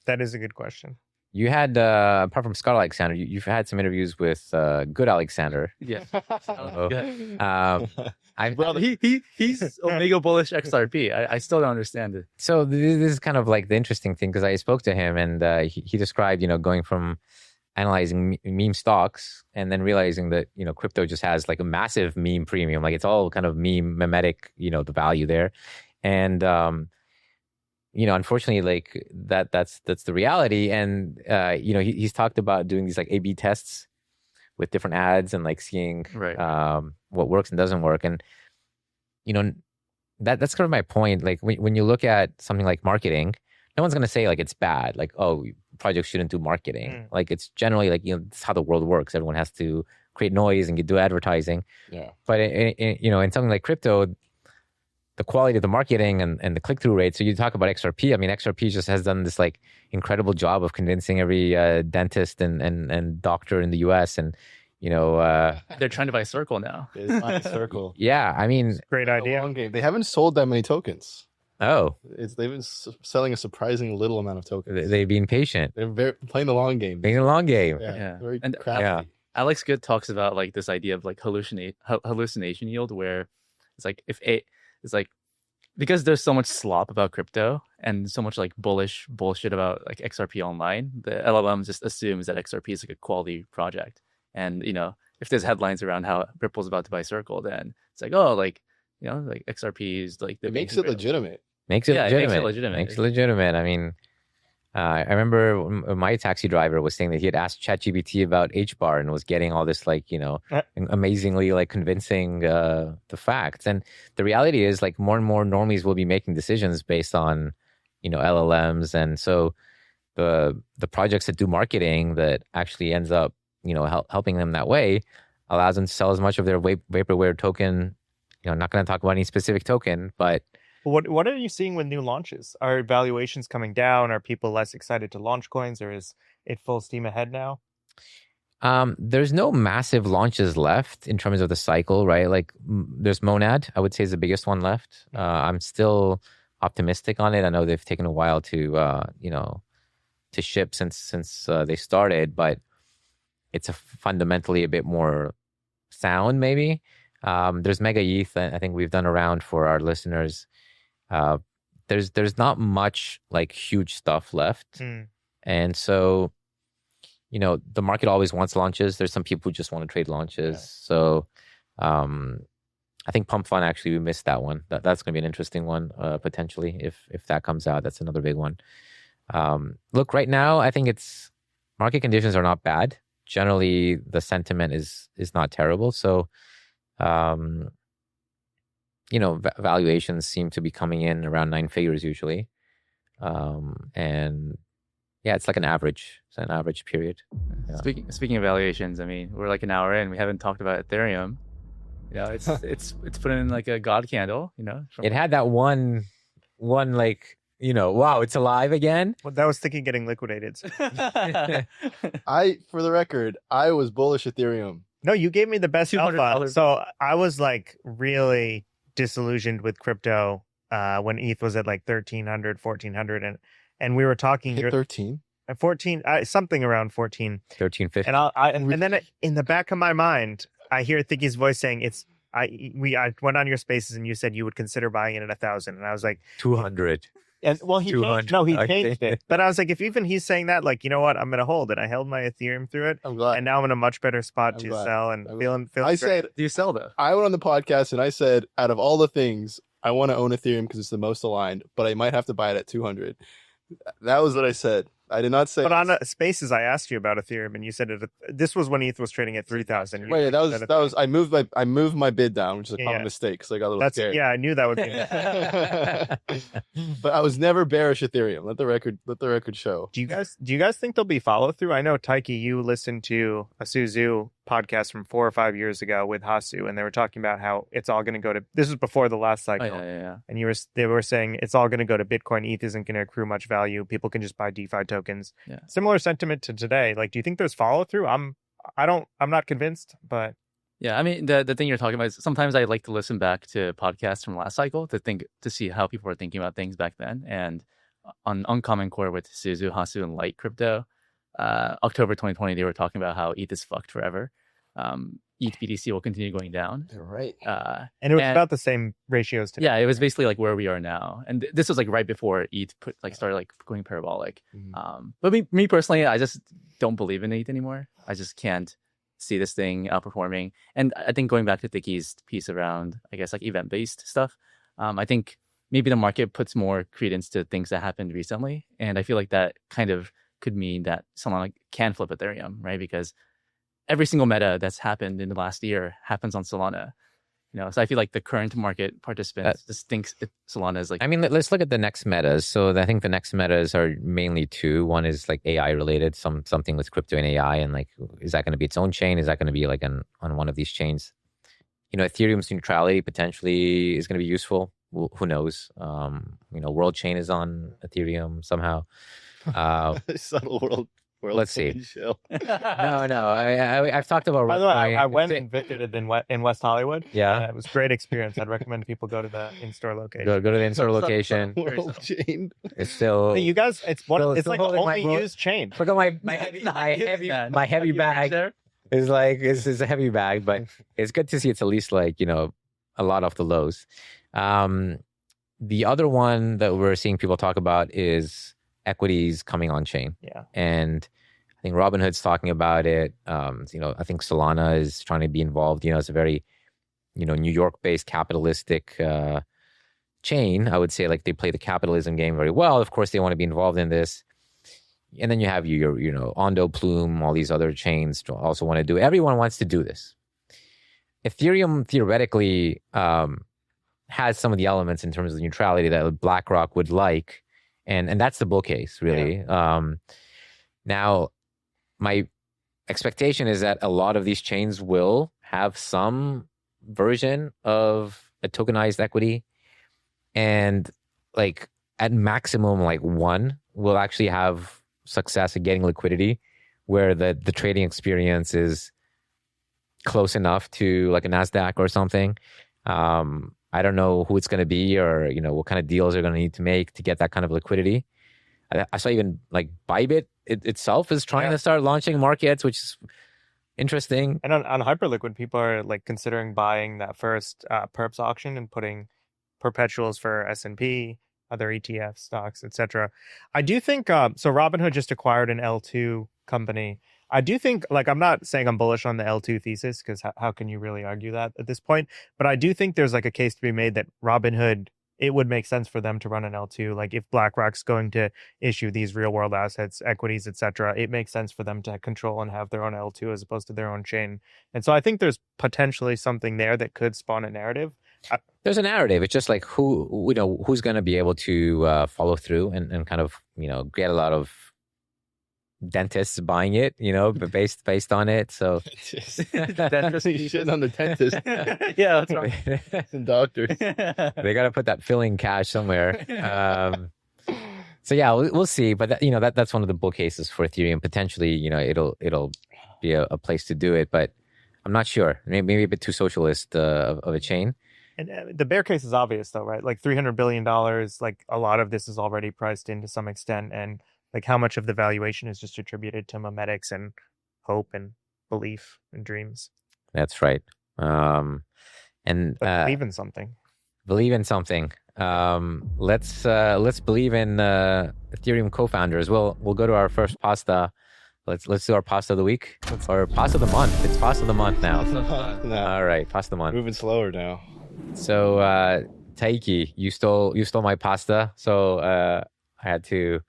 That is a good question. You had, apart from Scott Alexander, you've had some interviews with good Alexander. Yeah. He's Omega bullish XRP. I still don't understand it. So this is kind of like the interesting thing, because I spoke to him and he described, going from analyzing meme stocks and then realizing that, crypto just has like a massive meme premium. Like it's all kind of mimetic, the value there. And, unfortunately, like that's the reality. And, he's talked about doing these like A/B tests with different ads and like seeing what works and doesn't work. And, that's kind of my point. Like when you look at something like marketing, no one's going to say like it's bad. Like, oh, projects shouldn't do marketing. Like it's generally like, this is how the world works. Everyone has to create noise and do advertising. Yeah. But, in something like crypto, the quality of the marketing and the click-through rate. So you talk about XRP. I mean, XRP just has done this like incredible job of convincing every dentist and doctor in the US. And, they're trying to buy Circle now. It's buy Circle. Yeah, I mean, Great idea. Long game. They haven't sold that many tokens. oh, They've been selling a surprising little amount of tokens. they've been patient. They're playing the long game. Playing the long game. Yeah. Very And- crafty. Yeah. Alex Good talks about like this idea of like hallucination yield, where it's like it's like because there's so much slop about crypto and so much like bullish bullshit about like XRP online, the LLM just assumes that XRP is like a quality project. And if there's headlines around how Ripple's about to buy Circle, then it's like, oh, like like XRP is like It makes it legitimate. Makes it Yeah, it legitimate. makes it legitimate. Makes it legitimate. I mean, I remember my taxi driver was saying that he had asked ChatGPT about HBAR and was getting all this like, amazingly like convincing the facts. And the reality is like more and more normies will be making decisions based on, LLMs. And so the projects that do marketing that actually ends up, helping them that way allows them to sell as much of their vaporware token. I'm not going to talk about any specific token, but What are you seeing with new launches? Are valuations coming down? Are people less excited to launch coins, or is it full steam ahead now? There's no massive launches left in terms of the cycle, right? Like there's Monad, I would say is the biggest one left. I'm still optimistic on it. I know they've taken a while to, to ship since they started, but it's fundamentally a bit more sound maybe. There's Mega ETH. I think we've done around for our listeners. There's not much like huge stuff left. And so, the market always wants launches. There's some people who just want to trade launches. Yeah. So I think Pump.Fun, actually, we missed that one. That's going to be an interesting one, potentially, if that comes out. That's another big one. Look, right now, I think market conditions are not bad. Generally, the sentiment is not terrible. So, valuations seem to be coming in around 9 figures usually. And yeah, it's like an average. It's an average period. Yeah. Speaking of valuations, I mean, we're like an hour in. We haven't talked about Ethereum. It's put in like a god candle. It had that one like, wow, it's alive again. Well, that was Thiccy getting liquidated. So. For the record, I was bullish Ethereum. No, you gave me the best alpha. So I was like really disillusioned with crypto when ETH was at like 1,300, 1,400, and we were talking. Hit 13. 14, something around 14. 1350. And then in the back of my mind, I hear Thiccy's voice saying I went on your spaces and you said you would consider buying it at 1,000, and I was like 200. And well, he changed it. But I was like, if even he's saying that, like, you know what, I'm gonna hold it. I held my Ethereum through it. I'm glad. And now I'm in a much better spot to sell and feeling. I said, do you sell though? I went on the podcast and I said, out of all the things, I want to own Ethereum because it's the most aligned, but I might have to buy it at 200. That was what I said. I did not say. But on Spaces, I asked you about Ethereum, and you said this was when ETH was trading at 3,000. Wait, that was. I moved my bid down, which is a common mistake, so I got a little scared. Yeah, I knew that would be. But I was never bearish Ethereum. Let the record show. Do you guys think there'll be follow through? I know, Taiki, you listened to a Suzu podcast from 4 or 5 years ago with Hasu, and they were talking about how it's all going to go to. This was before the last cycle. Oh, yeah. And they were saying it's all going to go to Bitcoin. ETH isn't going to accrue much value. People can just buy DeFi tokens. Yeah. Similar sentiment to today. Like, do you think there's follow through? I'm not convinced, but yeah, I mean, the thing you're talking about is sometimes I like to listen back to podcasts from last cycle to see how people were thinking about things back then. And on Uncommon Core with Suzu, Hasu, and Light Crypto, October 2020, they were talking about how ETH is fucked forever. ETH BTC will continue going down. You're right. And it was about the same ratios today. Yeah, it was basically like where we are now. And this was like right before ETH started like going parabolic. Mm-hmm. But me personally, I just don't believe in ETH anymore. I just can't see this thing outperforming. And I think going back to Thiccy's piece around, I guess, like event-based stuff, I think maybe the market puts more credence to things that happened recently. And I feel like that kind of could mean that someone can flip Ethereum, right? Because every single meta that's happened in the last year happens on Solana. So I feel like the current market participants just thinks Solana is like. I mean, let's look at the next metas. So I think the next metas are mainly two. One is like AI related, something with crypto and AI, and like, is that going to be its own chain? Is that going to be like on one of these chains? Ethereum's neutrality potentially is going to be useful. Who knows? World Chain is on Ethereum somehow. Subtle world. Let's see. No. I've talked about. By the way, I went and visited in West Hollywood. Yeah, it was a great experience. I'd recommend people go to the in-store location. Go to the in-store location. World Chain. It's still. Hey, you guys, it's like the only used chain. Look at my heavy bag. Is a heavy bag, but it's good to see it's at least like a lot off the lows. The other one that we're seeing people talk about is equities coming on chain. Yeah. And I think Robinhood's talking about it. I think Solana is trying to be involved. It's a very, New York-based capitalistic chain. I would say like they play the capitalism game very well. Of course, they want to be involved in this. And then you have your Ondo, Plume, all these other chains also want to do it. Everyone wants to do this. Ethereum theoretically has some of the elements in terms of neutrality that BlackRock would like. And that's the bull case, really. Yeah. Now, my expectation is that a lot of these chains will have some version of a tokenized equity. And at maximum, one will actually have success at getting liquidity where the trading experience is close enough to like a NASDAQ or something. I don't know who it's going to be, or what kind of deals they're going to need to make to get that kind of liquidity. I saw even like Bybit itself is trying to start launching markets, which is interesting. And on Hyperliquid, people are like considering buying that first perps auction and putting perpetuals for S&P, other ETF stocks, etc. I do think so. Robinhood just acquired an L2 company. I do think, like, I'm not saying I'm bullish on the L2 thesis, because how can you really argue that at this point? But I do think there's like a case to be made that Robinhood, it would make sense for them to run an L2. Like if BlackRock's going to issue these real world assets, equities, etc., it makes sense for them to control and have their own L2 as opposed to their own chain. And so I think there's potentially something there that could spawn a narrative. There's a narrative. It's just like who's going to be able to follow through and kind of get a lot of dentists buying it, based on it. So dentist shitting on the dentist. Yeah, that's right. And doctors. They got to put that filling cash somewhere. So yeah, we'll see. But that's one of the bull cases for Ethereum. Potentially, it'll be a place to do it, but I'm not sure. Maybe a bit too socialist of a chain. And the bear case is obvious, though, right? Like $300 billion, like a lot of this is already priced in to some extent. And like how much of the valuation is just attributed to memetics and hope and belief and dreams. That's right. And believe in something. Believe in something. Let's believe in Ethereum co-founders. We'll go to our first pasta. Let's do our pasta of the week or pasta of the month. It's pasta of the month now. All right, pasta of the month. Moving slower now. So Taiki, you stole my pasta, so I had to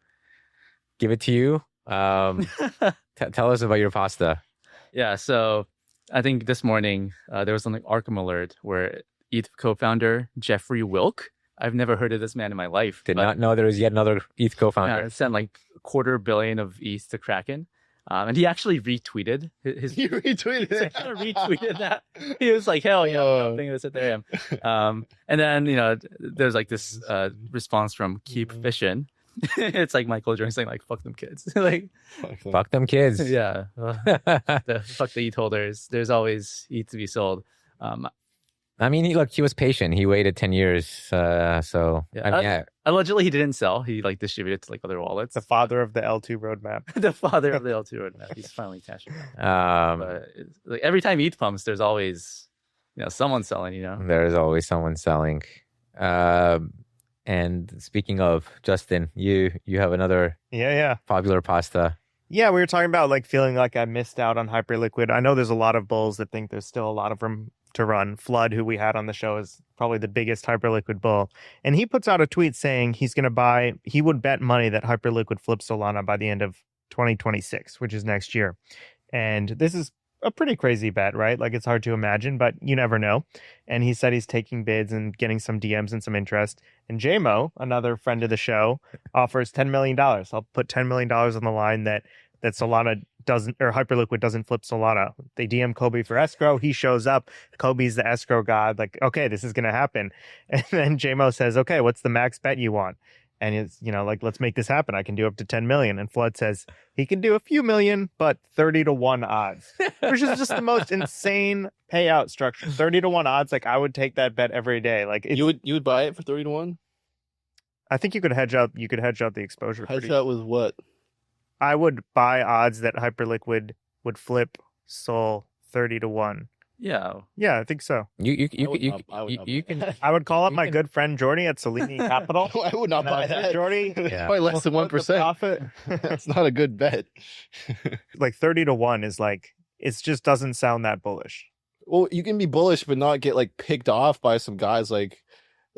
give it to you. Tell us about your pasta. Yeah, so I think this morning there was something Arkham alert where ETH co-founder Jeffrey Wilk. I've never heard of this man in my life. Did not know there was yet another ETH co-founder. Yeah, sent like $250 million of ETH to Kraken. And he actually retweeted his. He retweeted it. Retweeted that. He was like, "Hell yeah, I think it's Ethereum." And then there's like this response from Keep Fishing. It's like Michael Jordan saying like, "Fuck them kids," like, "Fuck them kids." Yeah, fuck the ETH holders. There's always ETH to be sold. I mean, he was patient. He waited 10 years. So yeah. Allegedly, he didn't sell. He like distributed to like other wallets. The father of the L2 roadmap. The father of the L2 roadmap. He's finally cashing out. But like every time ETH pumps, there's always someone selling. There is always someone selling. And speaking of, Justin, you have another popular pasta. Yeah, we were talking about like feeling like I missed out on Hyperliquid. I know there's a lot of bulls that think there's still a lot of room to run. Flood, who we had on the show, is probably the biggest Hyperliquid bull. And he puts out a tweet saying he would bet money that Hyperliquid flips Solana by the end of 2026, which is next year. And this is a pretty crazy bet, right? Like it's hard to imagine, but you never know. And he said he's taking bids and getting some DMs and some interest. And JMO, another friend of the show, offers $10 million. I'll put $10 million on the line that Solana doesn't, or Hyperliquid doesn't flip Solana. They DM Kobe for escrow. He shows up. Kobe's the escrow god. Like, okay, this is going to happen. And then JMO says, okay, what's the max bet you want? And it's, like, let's make this happen. I can do up to 10 million. And Flood says he can do a few million, but 30-1 odds, which is just the most insane payout structure. 30-1 odds. Like, I would take that bet every day. Like, you would buy it for 30-1? I think you could hedge out the exposure. Hedge out with what? I would buy odds that Hyperliquid would flip Sol 30-1. Yeah, I think so. You can. I would call up my good friend Jordy at Selene Capital. I would not buy that. Jordy, probably less than 1%. That's not a good bet. Like 30-1 is like, it just doesn't sound that bullish. Well, you can be bullish, but not get like picked off by some guys. Like,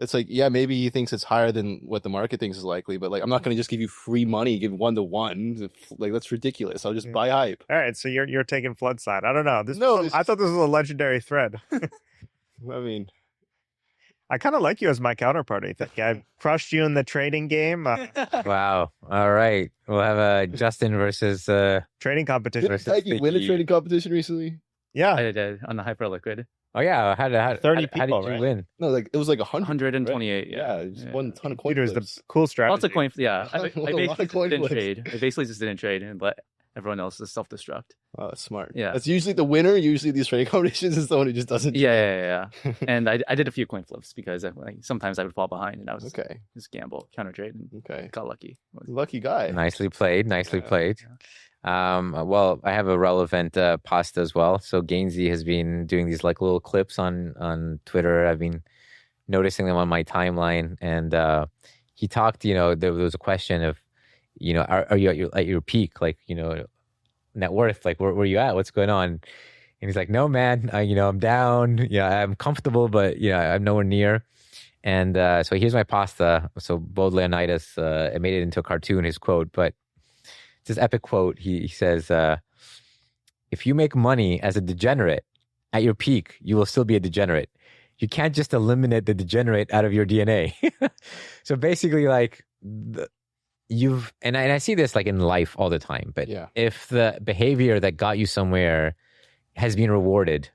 it's like, yeah, maybe he thinks it's higher than what the market thinks is likely, but like, I'm not going to just give you free money, give 1-to-1. Like, that's ridiculous. I'll just buy hype. All right, so you're taking Flood side. I don't know. I thought this was a legendary thread. I mean, I kind of like you as my counterparty. I crushed you in the trading game. Wow. All right, we'll have a Justin versus trading competition. Did you win a trading competition recently? Yeah, I did on the Hyperliquid. Oh yeah, how 30 how people, did you right? win? No, like it was like 128. Right? Yeah, just won a ton of coin Peter's flips. the cool strategy. Lots of coin. Yeah, I A lot basically of coin didn't flips. trade. I basically just didn't trade and let everyone else is self-destruct. Oh, that's smart. Yeah. That's usually the winner. Usually these trading competitions is the one who just doesn't. Yeah. And I did a few coin flips because sometimes I would fall behind and I was Okay. just gamble, counter trade, and Okay. got lucky. Lucky guy. Nicely played. Nicely Yeah. played. Well, I have a relevant pasta as well. So Gainsey has been doing these like little clips on Twitter. I've been noticing them on my timeline, and he talked. There was a question of, are you at your peak, like net worth, like where you at? What's going on? And he's like, no, man, I'm down. Yeah, I'm comfortable, but I'm nowhere near. And so here's my pasta. So Bode Leonidas, it made it into a cartoon, his quote, but it's this epic quote. He says, if you make money as a degenerate at your peak, you will still be a degenerate. You can't just eliminate the degenerate out of your DNA. So basically, like, and I see this like in life all the time, but Yeah. if the behavior that got you somewhere has been rewarded,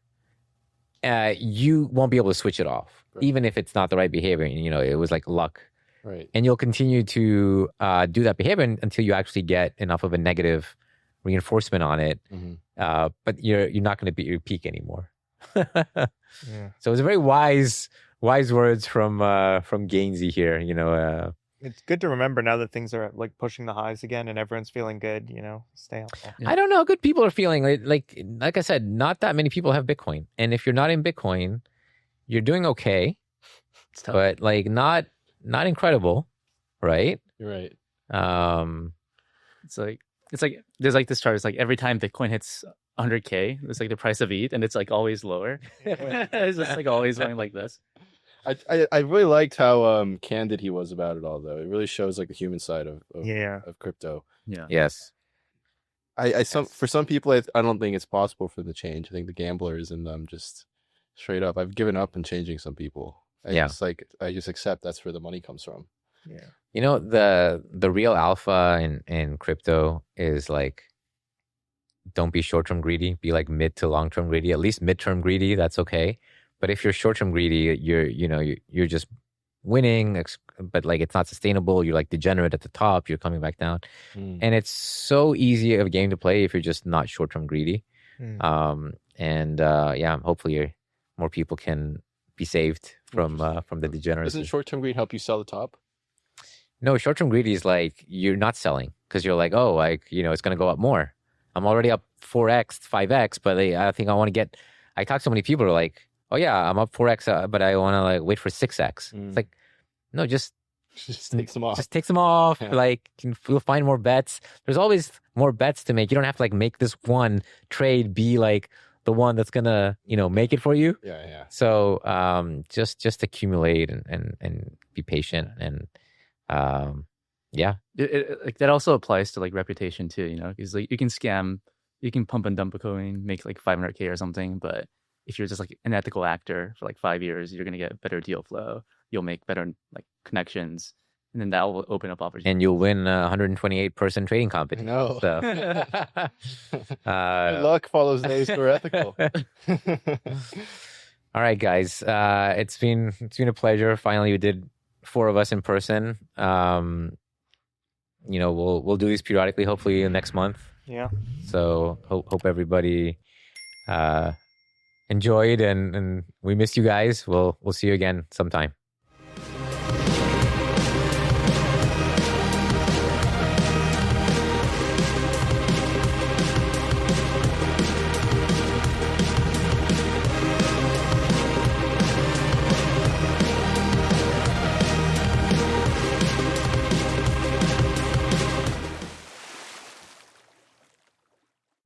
you won't be able to switch it off, Right. even if it's not the right behavior. It was like luck. Right. And you'll continue to do that behavior until you actually get enough of a negative reinforcement on it. Mm-hmm. But you're not going to be at your peak anymore. Yeah. So it's a very wise words from Gainsey here. It's good to remember now that things are like pushing the highs again and everyone's feeling good, stay humble. Yeah. I don't know how good people are feeling. Like I said, not that many people have Bitcoin. And if you're not in Bitcoin, you're doing okay, It's tough. but like not incredible, right? You're right. It's like there's like this chart. It's like every time Bitcoin hits 100K, it's like the price of ETH, and it's like always lower. It's just like always going like this. I really liked how candid he was about it all, though. It really shows like the human side of crypto. Yeah. Yes. For some people, I don't think it's possible for the change. I think the gamblers and them just straight up. I've given up on changing some people. I just accept that's where the money comes from. Yeah. The real alpha in crypto is like, don't be short-term greedy, be like mid to long-term greedy, at least mid-term greedy, that's okay. But if you're short-term greedy, you're just winning, but like it's not sustainable. You're like degenerate at the top, you're coming back down. And it's so easy of a game to play if you're just not short-term greedy. Hopefully more people can be saved from the degeneracy. Doesn't short-term greed help you sell the top? No, short-term greedy is like you're not selling because you're like, oh, like, it's going to go up more. I'm already up 4x, 5x, but I think I want to get. I talk to so many people who are like, oh yeah, I'm up 4x, but I want to like wait for 6x. It's like, no, just take them off. Just take them off. Yeah. Like you'll find more bets. There's always more bets to make. You don't have to like make this one trade be like the one that's gonna make it for you. Yeah. So just accumulate and be patient and Like that also applies to like reputation too, because like you can scam, you can pump and dump a coin, make like 500K or something, but if you're just like an ethical actor for like 5 years, you're gonna get better deal flow. You'll make better like connections, and then that will open up opportunities. and you'll win a 128-person trading company. No. So Luck follows those who are ethical. all right, guys. It's been a pleasure. Finally, we did 4 of us in person. We'll do these periodically, hopefully next month. Yeah. So hope everybody enjoyed and we miss you guys. We'll see you again sometime.